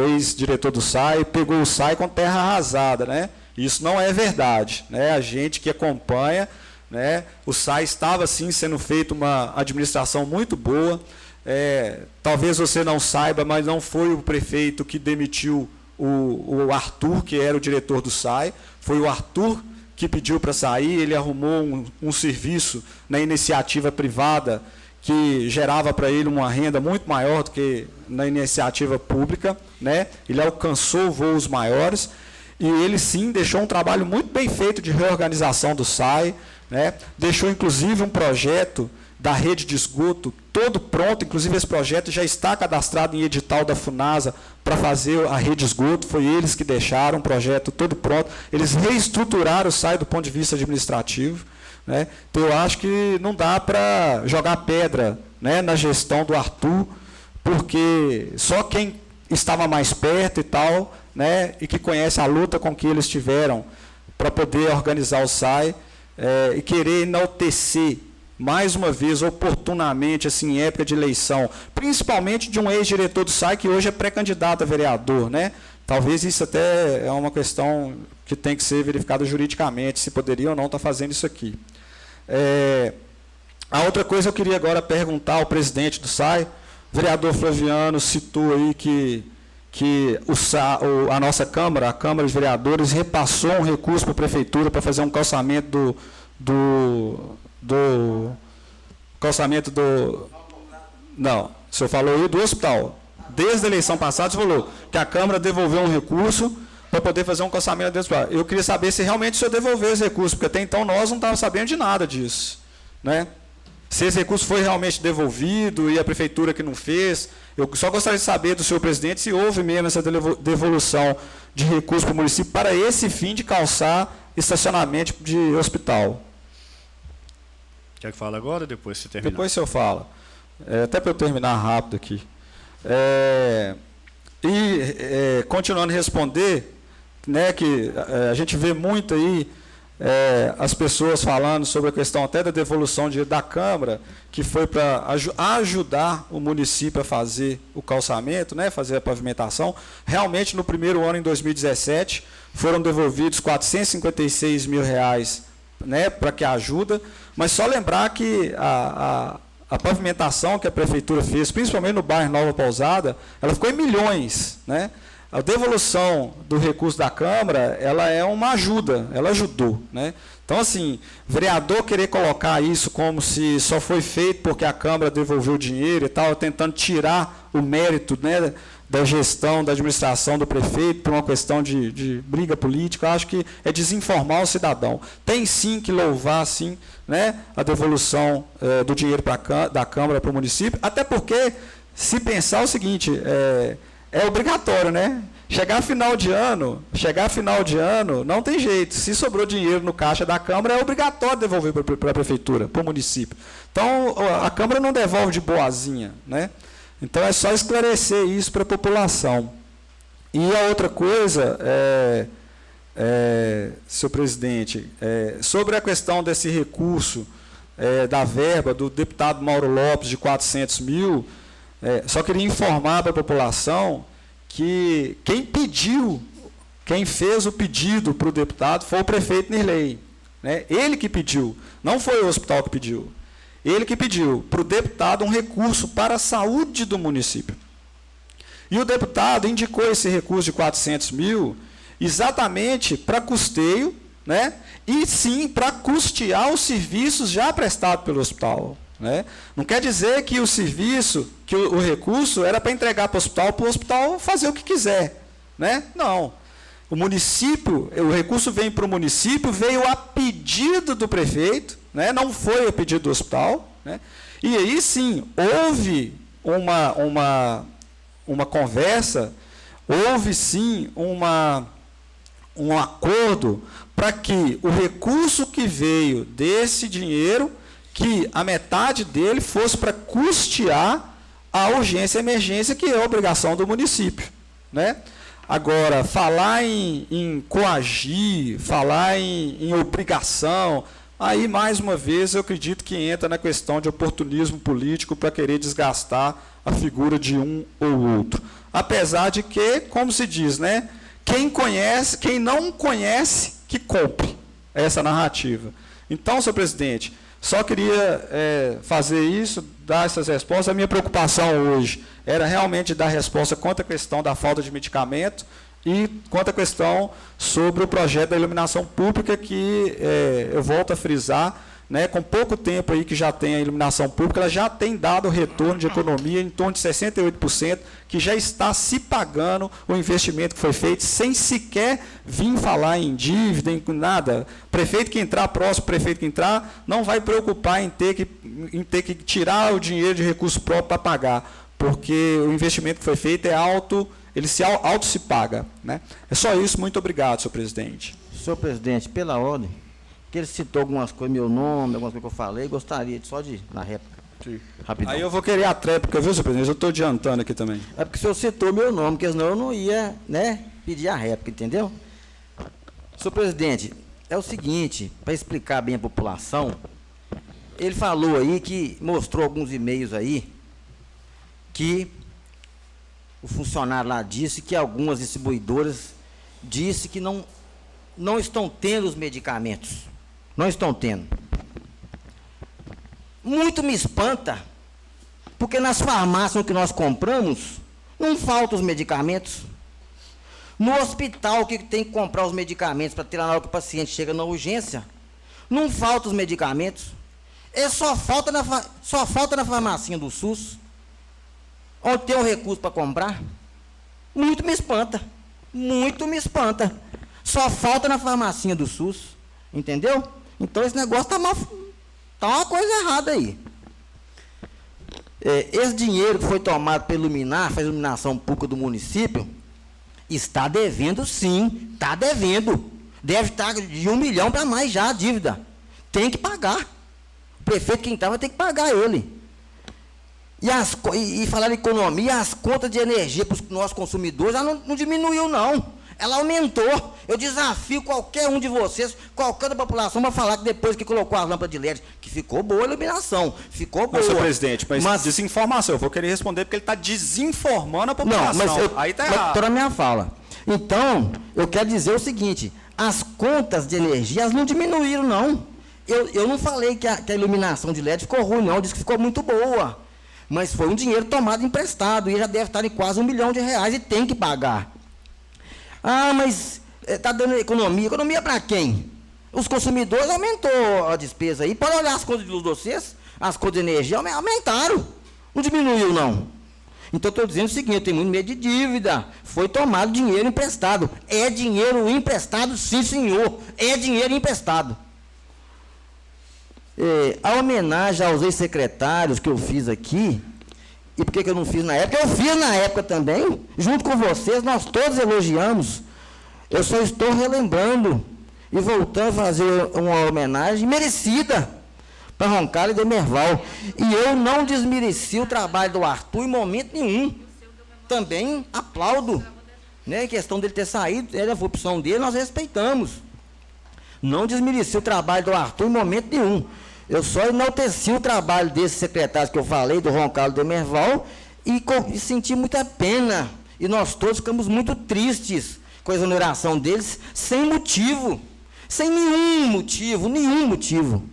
ex-diretor do SAI, pegou o SAI com terra arrasada, né? Isso não é verdade, né? A gente que acompanha, né? O SAI estava, sim, sendo feito uma administração muito boa. Talvez você não saiba, mas não foi o prefeito que demitiu o Arthur, que era o diretor do SAI, foi o Arthur que pediu para sair, ele arrumou um serviço na iniciativa privada que gerava para ele uma renda muito maior do que na iniciativa pública, né? Ele alcançou voos maiores e ele, sim, deixou um trabalho muito bem feito de reorganização do SAI, né? Deixou, inclusive, um projeto da rede de esgoto todo pronto, inclusive esse projeto já está cadastrado em edital da FUNASA para fazer a rede de esgoto, foi eles que deixaram o projeto todo pronto, eles reestruturaram o SAI do ponto de vista administrativo, né? Então eu acho que não dá para jogar pedra, né, na gestão do Arthur, porque só quem estava mais perto e tal, né, e que conhece a luta com que eles tiveram para poder organizar o SAI, e querer enaltecer mais uma vez, oportunamente, assim, em época de eleição, principalmente de um ex-diretor do SAI, que hoje é pré-candidato a vereador, né? Talvez isso até é uma questão que tem que ser verificada juridicamente, se poderia ou não estar fazendo isso aqui. A outra coisa eu queria agora perguntar ao presidente do SAI, o vereador Flaviano citou aí que a nossa Câmara, a Câmara de Vereadores, repassou um recurso para a Prefeitura para fazer um calçamento calçamento do... Não, o senhor falou aí do hospital. Desde a eleição passada, o senhor falou que a Câmara devolveu um recurso para poder fazer um calçamento do hospital. Eu queria saber se realmente o senhor devolveu esse recurso, porque até então nós não estávamos sabendo de nada disso, né? Se esse recurso foi realmente devolvido e a Prefeitura que não fez. Eu só gostaria de saber do senhor presidente se houve mesmo essa devolução de recurso para o município para esse fim de calçar estacionamento de hospital. Quer que fale agora ou depois você terminar? Depois o senhor fala. Até para eu terminar rápido aqui. Continuando a responder, né, que a gente vê muito aí as pessoas falando sobre a questão até da devolução de dinheiro da Câmara, que foi para ajudar o município a fazer o calçamento, né, fazer a pavimentação. Realmente, no primeiro ano, em 2017, foram devolvidos R$ 456 mil, né, para que ajuda, mas só lembrar que a pavimentação que a Prefeitura fez, principalmente no bairro Nova Pousada, ela ficou em milhões, né? A devolução do recurso da Câmara, ela é uma ajuda, ela ajudou, né? Então, assim, vereador querer colocar isso como se só foi feito porque a Câmara devolveu o dinheiro e tal, tentando tirar o mérito, né, da gestão, da administração do prefeito por uma questão de briga política, eu acho que é desinformar o cidadão. Tem sim que louvar, sim, né, a devolução do dinheiro da Câmara para o município, até porque, se pensar o seguinte, é obrigatório, né? Chegar final de ano, não tem jeito. Se sobrou dinheiro no caixa da Câmara, é obrigatório devolver para a Prefeitura, para o município. Então, a Câmara não devolve de boazinha, né? Então, é só esclarecer isso para a população. E a outra coisa, senhor presidente, sobre a questão desse recurso da verba do deputado Mauro Lopes de 400 mil, só queria informar para a população que quem fez o pedido para o deputado foi o prefeito Nirley, né? Ele que pediu, não foi o hospital que pediu. Ele que pediu para o deputado um recurso para a saúde do município. E o deputado indicou esse recurso de 400 mil exatamente para custeio, né? E sim para custear os serviços já prestados pelo hospital, né? Não quer dizer que o serviço, que o recurso era para entregar para o hospital fazer o que quiser, né? Não. O município, o recurso vem para o município, veio a pedido do prefeito, né? Não foi a pedido do hospital, né? E aí sim, houve uma conversa, houve sim um acordo para que o recurso que veio desse dinheiro, que a metade dele fosse para custear a urgência e emergência, que é a obrigação do município, né? Agora, falar em coagir, falar em obrigação, aí, mais uma vez, eu acredito que entra na questão de oportunismo político para querer desgastar a figura de um ou outro. Apesar de que, como se diz, né, quem não conhece, que compre essa narrativa. Então, senhor presidente, só queria fazer isso, dar essas respostas. A minha preocupação hoje era realmente dar resposta quanto à questão da falta de medicamento e quanto à questão sobre o projeto da iluminação pública, que eu volto a frisar, né, com pouco tempo aí que já tem a iluminação pública, ela já tem dado retorno de economia em torno de 68%, que já está se pagando o investimento que foi feito, sem sequer vir falar em dívida, em nada. Prefeito que entrar, próximo prefeito que entrar, não vai preocupar em ter que tirar o dinheiro de recurso próprio para pagar, porque o investimento que foi feito é alto, ele auto se paga, né? É só isso, muito obrigado, senhor presidente. Senhor presidente, pela ordem, que ele citou algumas coisas, meu nome, algumas coisas que eu falei, gostaria só de, na réplica, rapidão. Aí eu vou querer a tréplica, viu, senhor presidente? Eu estou adiantando aqui também. É porque o senhor citou meu nome, porque senão eu não ia, né, pedir a réplica, entendeu? Senhor presidente, é o seguinte, para explicar bem a população, ele falou aí que mostrou alguns e-mails aí, que o funcionário lá disse que algumas distribuidoras disse que não estão tendo os medicamentos. Não estão tendo. Muito me espanta, porque nas farmácias que nós compramos, não faltam os medicamentos. No hospital que tem que comprar os medicamentos para tirar na hora que o paciente chega na urgência, não faltam os medicamentos. Só falta na farmacinha do SUS, onde tem um recurso para comprar. Muito me espanta. Muito me espanta. Só falta na farmacinha do SUS. Entendeu? Então esse negócio está uma coisa errada aí. Esse dinheiro que foi tomado para iluminar, faz iluminação pública do município, está devendo sim, está devendo. Deve estar de 1 milhão para mais já a dívida. Tem que pagar. O prefeito que entrar vai ter que pagar ele. E falar em economia, as contas de energia para os nossos consumidores já não diminuiu, não. ela aumentou. Eu desafio qualquer um de vocês, qualquer da população, para falar que depois que colocou as lâmpadas de LED, que ficou boa a iluminação, ficou boa. Não, senhor presidente, mas desinformação, eu vou querer responder porque ele está desinformando a população. Não, mas aí está errado. Estou na minha fala. Então, eu quero dizer o seguinte, as contas de energia, elas não diminuíram, não. Eu não falei que a iluminação de LED ficou ruim, não, eu disse que ficou muito boa. Mas foi um dinheiro tomado emprestado, e já deve estar em quase R$1 milhão e tem que pagar. Ah, mas está dando economia. Economia para quem? Os consumidores aumentou a despesa aí. Pode olhar as contas de luz de vocês, as contas de energia aumentaram. Não diminuiu, não. Então, estou dizendo o seguinte, eu tenho muito medo de dívida. Foi tomado dinheiro emprestado. É dinheiro emprestado, sim, senhor. É dinheiro emprestado. A homenagem aos ex-secretários que eu fiz aqui, e por que eu não fiz na época? Eu fiz na época também, junto com vocês, nós todos elogiamos. Eu só estou relembrando e voltando a fazer uma homenagem merecida para Roncalho e Demerval. E eu não desmereci o trabalho do Arthur em momento nenhum. Também aplaudo. Né, a questão dele ter saído, era a opção dele, nós respeitamos. Não desmereci o trabalho do Arthur em momento nenhum. Eu só enalteci o trabalho desses secretários que eu falei, do Roncalho e Demerval, e senti muita pena. E nós todos ficamos muito tristes com a exoneração deles, sem motivo. Sem nenhum motivo.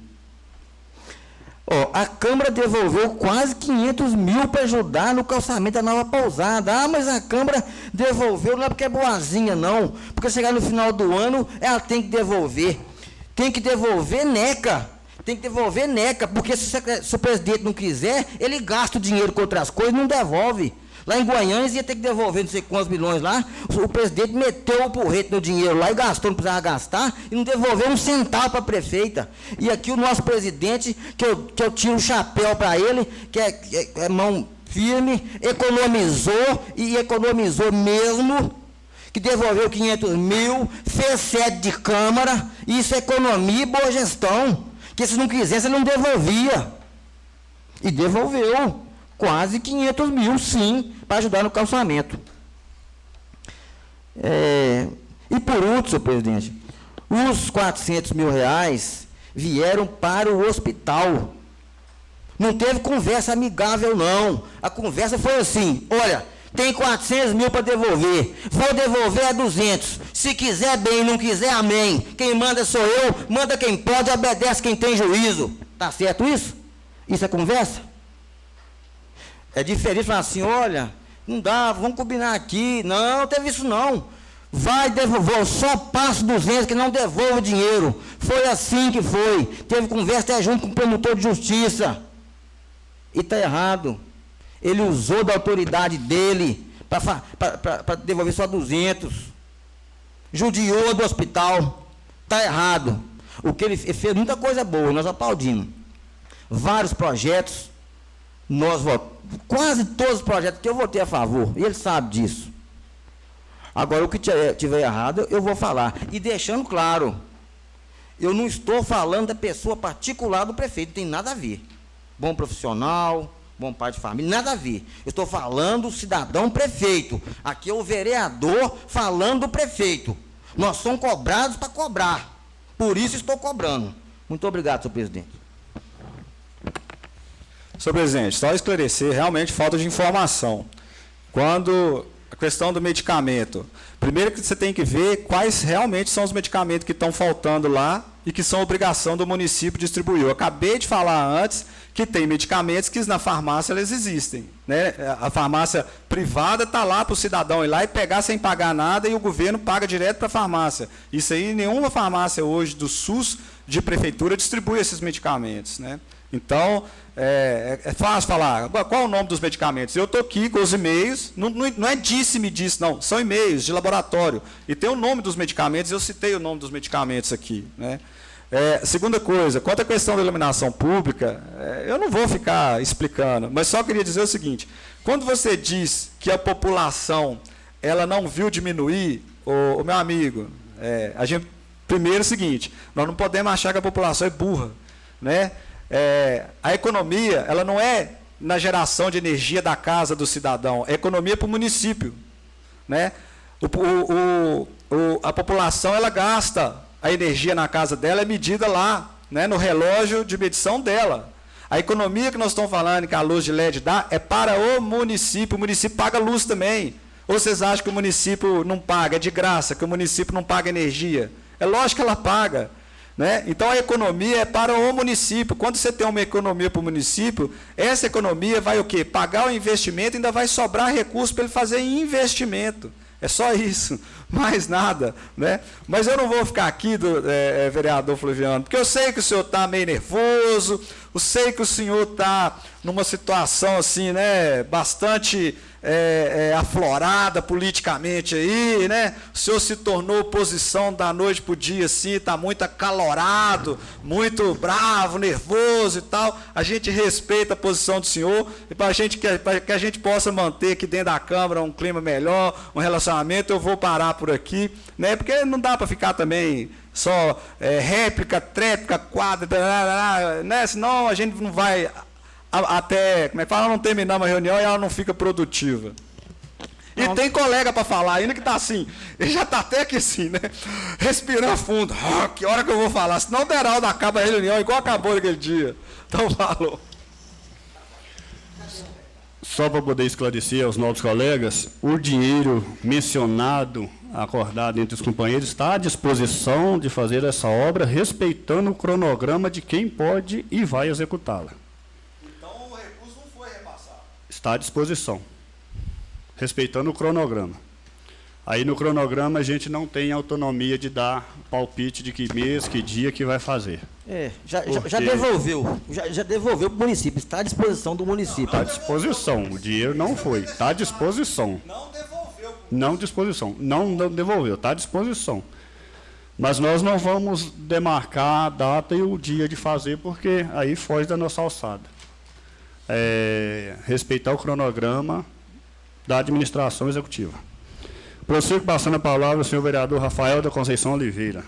A Câmara devolveu quase 500 mil para ajudar no calçamento da nova pousada. Ah, mas a Câmara devolveu, não é porque é boazinha, não. Porque chegar no final do ano, ela tem que devolver. Tem que devolver NECA. Porque se o presidente não quiser, ele gasta o dinheiro com outras coisas e não devolve. Lá em Guanhães ia ter que devolver não sei quantos milhões lá. O presidente meteu o porrete no dinheiro lá e gastou, não precisava gastar, e não devolveu um centavo para a prefeita. E aqui o nosso presidente, que eu tiro o chapéu para ele, que é mão firme, economizou mesmo, que devolveu 500 mil, fez sede de Câmara, isso é economia e boa gestão. Que se não quisesse, ele não devolvia. E devolveu quase 500 mil, sim, para ajudar no calçamento. E por último, senhor presidente, os 400 mil reais vieram para o hospital. Não teve conversa amigável, não. A conversa foi assim, olha, tem 400 mil para devolver, vou devolver a 200. Se quiser bem, não quiser, amém. Quem manda sou eu, manda quem pode, obedece quem tem juízo. Tá certo isso? Isso é conversa? É diferente falar assim, olha, não dá, vamos combinar aqui. Não teve isso não. Vai devolver, só passo 200 que não devolve o dinheiro. Foi assim que foi. Teve conversa até junto com o promotor de justiça. E está errado. Ele usou da autoridade dele para devolver só 200. Judiou do hospital. Está errado. O que ele fez, muita coisa boa, nós aplaudimos. Vários projetos, quase todos os projetos que eu votei a favor, e ele sabe disso. Agora, o que tiver errado, eu vou falar. E deixando claro, eu não estou falando da pessoa particular do prefeito, não tem nada a ver. Bom profissional, bom pai de família, nada a ver. Eu estou falando do cidadão prefeito. Aqui é o vereador falando do prefeito. Nós somos cobrados para cobrar. Por isso estou cobrando. Muito obrigado, senhor presidente. Senhor presidente, só esclarecer, realmente falta de informação. Quando a questão do medicamento, primeiro que você tem que ver quais realmente são os medicamentos que estão faltando lá e que são obrigação do município distribuir. Eu acabei de falar antes que tem medicamentos que na farmácia eles existem, né? A farmácia privada está lá para o cidadão ir lá e pegar sem pagar nada e o governo paga direto para a farmácia. Isso aí, nenhuma farmácia hoje do SUS de prefeitura distribui esses medicamentos, né? Então, é fácil falar, qual é o nome dos medicamentos? Eu estou aqui com os e-mails, não é disse-me disse, não, são e-mails de laboratório, e tem o nome dos medicamentos, eu citei o nome dos medicamentos aqui, né? Segunda coisa, quanto à questão da iluminação pública, eu não vou ficar explicando, mas só queria dizer o seguinte, quando você diz que a população ela não viu diminuir, o meu amigo, primeiro é o seguinte, nós não podemos achar que a população é burra, né? A economia, ela não é na geração de energia da casa do cidadão, é economia para o município, né? a população ela gasta a energia na casa dela, é medida lá, né, no relógio de medição dela. A economia que nós estamos falando, que a luz de LED dá, é para o município paga luz também. Ou vocês acham que o município não paga, é de graça, que o município não paga energia? É lógico que ela paga. Né? Então a economia é para o município. Quando você tem uma economia para o município, essa economia vai o quê? Pagar o investimento e ainda vai sobrar recurso para ele fazer investimento. É só isso, mais nada. Né? Mas eu não vou ficar aqui, vereador Flaviano, porque eu sei que o senhor está meio nervoso, eu sei que o senhor está numa situação assim, né, bastante aflorada politicamente aí, né? O senhor se tornou oposição da noite para o dia, assim, está muito acalorado, muito bravo, nervoso e tal. A gente respeita a posição do senhor e para que a gente possa manter aqui dentro da Câmara um clima melhor, um relacionamento, eu vou parar por aqui, né? Porque não dá para ficar também só réplica, tréplica, quadra, né? Senão a gente não vai até, como é que fala, não terminamos a reunião e ela não fica produtiva. E tem colega para falar ainda que está assim, ele já está até aqui assim, né? Respirando fundo. Que hora que eu vou falar? Senão o Deraldo acaba a reunião igual acabou naquele dia. Então falou. Só para poder esclarecer aos novos colegas, o dinheiro mencionado, acordado entre os companheiros, está à disposição de fazer essa obra, respeitando o cronograma de quem pode e vai executá-la. Está à disposição, respeitando o cronograma. Aí no cronograma a gente não tem autonomia de dar palpite de que mês, que dia que vai fazer. Já devolveu. Já devolveu para o município, está à disposição do município. Está à disposição, o dinheiro não foi, está à disposição. Não devolveu. Não disposição, não devolveu, está à disposição. Mas nós não vamos demarcar a data e o dia de fazer, porque aí foge da nossa alçada. Respeitar o cronograma da administração executiva. Prossigo passando a palavra ao senhor vereador Rafael da Conceição Oliveira.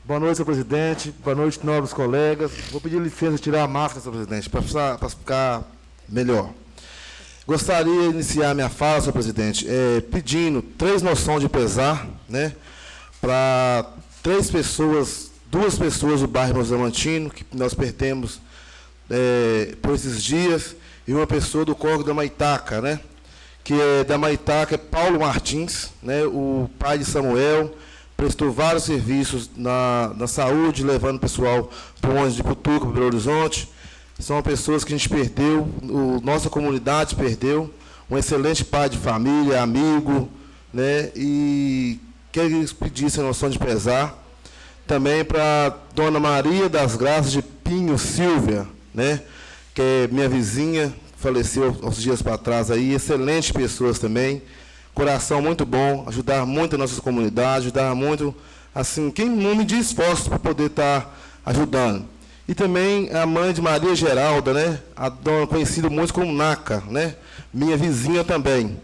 Boa noite, senhor presidente. Boa noite, nobres colegas. Vou pedir licença de tirar a máscara, senhor presidente, para ficar melhor. Gostaria de iniciar minha fala, senhor presidente, pedindo 3 noções de pesar, né, para 2 pessoas do bairro Mosamantino, que nós perdemos por esses dias, e uma pessoa do Córrego da Maitaca, né? Que é da Maitaca, é Paulo Martins, né? O pai de Samuel, prestou vários serviços na saúde, levando o pessoal para o ônibus de Putuca, para Belo Horizonte. São pessoas que a gente perdeu, nossa comunidade perdeu, um excelente pai de família, amigo, né? E quero pedir essa noção de pesar. Também para Dona Maria das Graças de Pinho Silvia, né, que é minha vizinha, faleceu uns dias para trás aí, excelentes pessoas também, coração muito bom, ajudar muito a nossa comunidade, ajudar muito, assim, quem não medir esforço para poder estar ajudando. E também a mãe de Maria Geralda, né, a dona conhecida muito como Naca, né, minha vizinha também.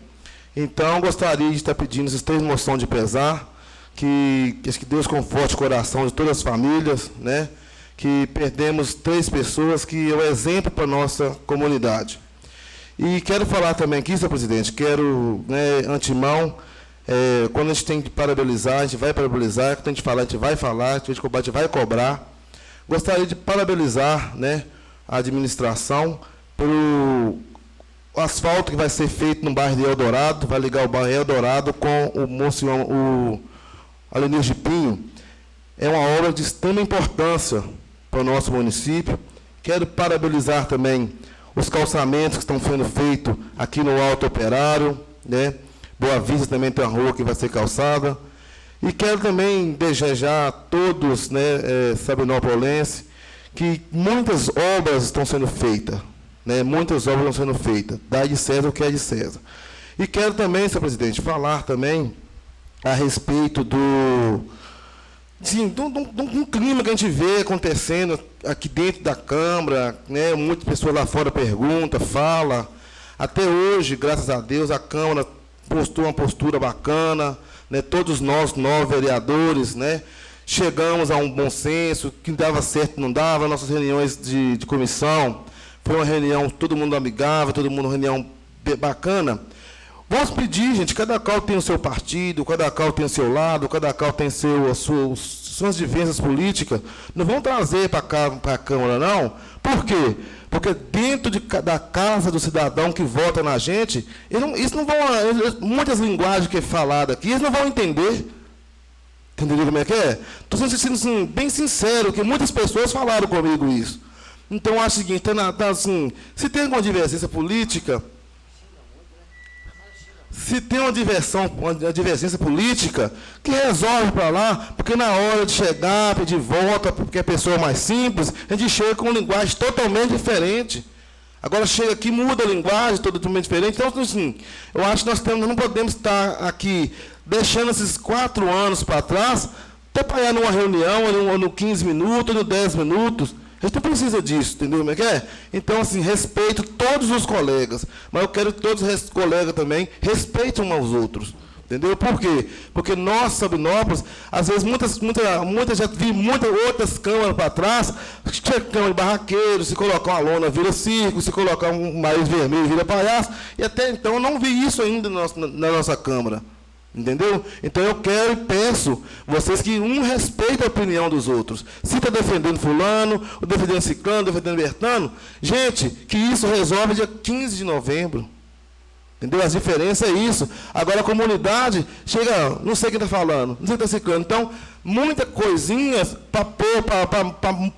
Então, gostaria de estar pedindo essas 3 moções de pesar, que Deus conforte o coração de todas as famílias, né? Que perdemos 3 pessoas, que é um exemplo para a nossa comunidade. E quero falar também aqui, senhor presidente, quero, né, antemão, quando a gente tem que parabenizar, a gente vai parabenizar, quando a gente falar, a gente vai falar, quando a gente cobrar, a gente vai cobrar. Gostaria de parabenizar, né, a administração pelo asfalto que vai ser feito no bairro de Eldorado, vai ligar o bairro Eldorado com o Alenir de Pinho. É uma obra de extrema importância para o nosso município. Quero parabenizar também os calçamentos que estão sendo feitos aqui no Alto Operário, né? Boa Vista também tem uma rua que vai ser calçada. E quero também desejar a todos, né, sabinopolenses, que muitas obras estão sendo feitas, né? Muitas obras estão sendo feitas. Dá de César o que é de César. E quero também, senhor presidente, falar também a respeito do clima que a gente vê acontecendo aqui dentro da Câmara, né? Muitas pessoas lá fora perguntam, falam. Até hoje, graças a Deus, a Câmara postou uma postura bacana, né? Todos nós, 9 vereadores, né, chegamos a um bom senso, que dava certo, não dava. Nossas reuniões de comissão, foi uma reunião, todo mundo amigável, todo mundo, uma reunião bacana. Posso pedir, gente, cada qual tem o seu partido, cada qual tem o seu lado, cada qual tem suas divergências políticas. Não vão trazer para a Câmara, não. Por quê? Porque dentro da casa do cidadão que vota na gente, muitas linguagens que é falada aqui, eles não vão entender. Entendeu como é que é? Estou sendo assim, bem sincero, que muitas pessoas falaram comigo isso. Então, eu acho o seguinte, assim, se tem alguma divergência política, se tem uma divergência política, que resolve para lá, porque na hora de chegar, pedir voto, porque a pessoa é mais simples, a gente chega com uma linguagem totalmente diferente. Agora chega aqui, muda a linguagem, totalmente diferente. Então, assim, eu acho que nós não podemos estar aqui deixando esses 4 anos para trás, atrapalhar numa reunião, no 15 minutos, no 10 minutos. A gente não precisa disso, entendeu como é que é? Então, assim, respeito todos os colegas, mas eu quero que todos os colegas também respeitem uns aos outros. Entendeu? Por quê? Porque nós, Sabinópolis, às vezes, muitas já vi muitas outras câmaras para trás, tinha câmara de barraqueiro, se colocar uma lona vira circo, se colocar um nariz vermelho vira palhaço, e até então eu não vi isso ainda na nossa Câmara. Entendeu? Então eu quero e peço vocês que respeitem a opinião dos outros. Se está defendendo fulano, ou defendendo ciclano, defendendo bertano, gente, que isso resolve dia 15 de novembro. Entendeu? As diferenças é isso. Agora a comunidade chega, não sei quem está falando, não sei quem está ciclando. Então, muitas coisinhas para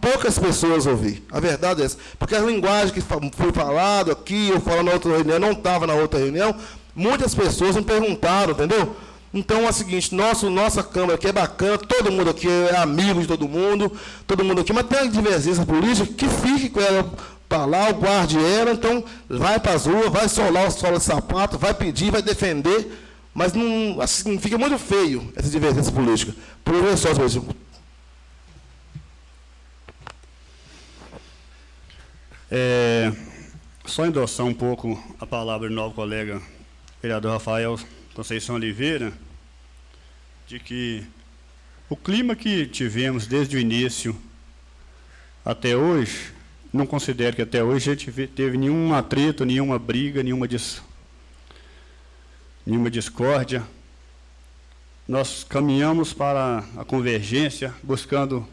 poucas pessoas ouvir. A verdade é essa. Porque a linguagem que foi falado aqui, ou falando na outra reunião, não estava na outra reunião, muitas pessoas me perguntaram, entendeu? Então é o seguinte, nossa Câmara aqui é bacana, todo mundo aqui é amigo de todo mundo aqui, mas tem uma divergência política, que fique com ela para lá, o guarde ela, então vai para as ruas, vai solar os solos de sapato, vai pedir, vai defender, mas não, assim, fica muito feio essa divergência política. Professor, só endossar um pouco a palavra do novo colega vereador Rafael Conceição Oliveira, de que o clima que tivemos desde o início até hoje, não considero que até hoje a gente teve nenhum atrito, nenhuma briga, nenhuma discórdia. Nós caminhamos para a convergência, buscando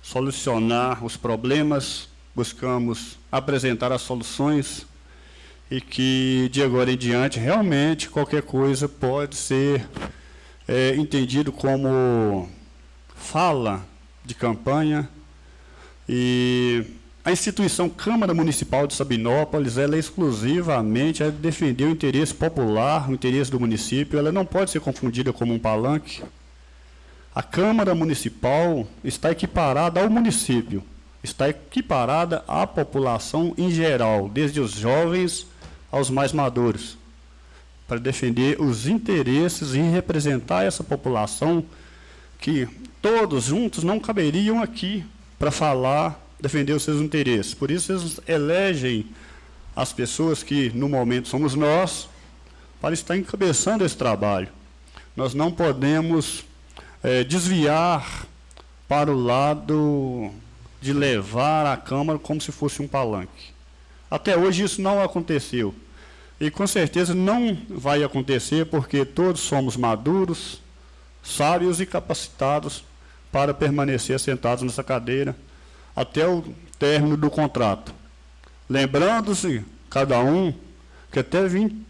solucionar os problemas, buscamos apresentar as soluções, e que, de agora em diante, realmente, qualquer coisa pode ser entendido como fala de campanha. E a instituição Câmara Municipal de Sabinópolis, ela é exclusivamente a defender o interesse popular, o interesse do município, ela não pode ser confundida como um palanque. A Câmara Municipal está equiparada ao município, está equiparada à população em geral, desde os jovens aos mais maduros, para defender os interesses e representar essa população que todos juntos não caberiam aqui para falar, defender os seus interesses. Por isso eles elegem as pessoas que, no momento, somos nós, para estar encabeçando esse trabalho. Nós não podemos desviar para o lado de levar a Câmara como se fosse um palanque. Até hoje isso não aconteceu. E com certeza não vai acontecer, porque todos somos maduros, sábios e capacitados para permanecer sentados nessa cadeira até o término do contrato. Lembrando-se, cada um, que até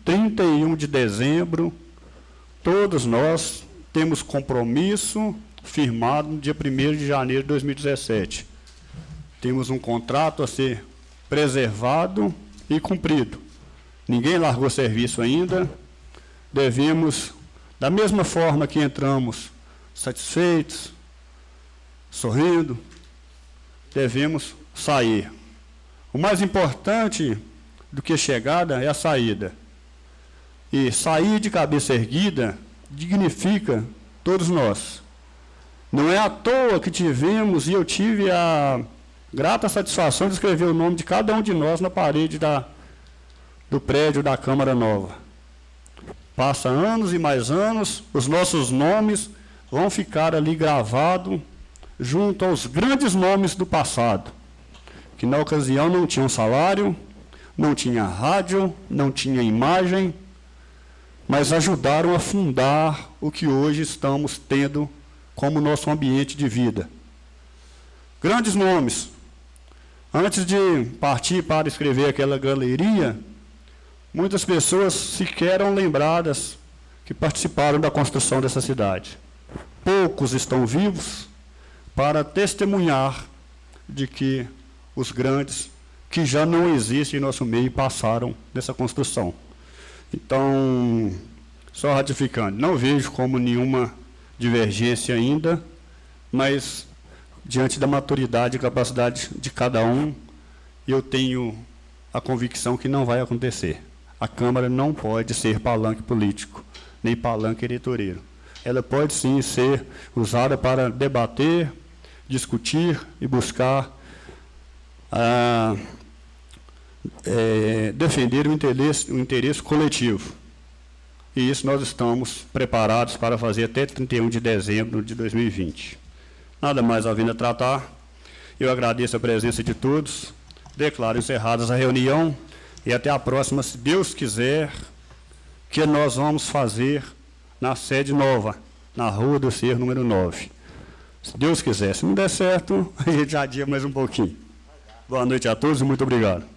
31 de dezembro, todos nós temos compromisso firmado no dia 1º de janeiro de 2017. Temos um contrato a ser preservado e cumprido. Ninguém largou serviço ainda. Devemos, da mesma forma que entramos satisfeitos, sorrindo, devemos sair. O mais importante do que a chegada é a saída. E sair de cabeça erguida dignifica todos nós. Não é à toa que tivemos, e eu tive a grata satisfação de escrever o nome de cada um de nós na parede do prédio da Câmara Nova. Passa anos e mais anos, os nossos nomes vão ficar ali gravados junto aos grandes nomes do passado, que na ocasião não tinham salário, não tinha rádio, não tinha imagem, mas ajudaram a fundar o que hoje estamos tendo como nosso ambiente de vida. Grandes nomes. Antes de partir para escrever aquela galeria, muitas pessoas sequer eram lembradas que participaram da construção dessa cidade. Poucos estão vivos para testemunhar de que os grandes, que já não existem em nosso meio, passaram dessa construção. Então, só ratificando, não vejo como nenhuma divergência ainda, mas diante da maturidade e capacidade de cada um, eu tenho a convicção que não vai acontecer. A Câmara não pode ser palanque político, nem palanque eleitoreiro. Ela pode sim ser usada para debater, discutir e buscar defender o interesse coletivo. E isso nós estamos preparados para fazer até 31 de dezembro de 2020. Nada mais havendo a tratar, eu agradeço a presença de todos, declaro encerrada a reunião e até a próxima, se Deus quiser, que nós vamos fazer na sede nova, na Rua do Cerro, número 9. Se Deus quiser, se não der certo, a gente adia mais um pouquinho. Boa noite a todos e muito obrigado.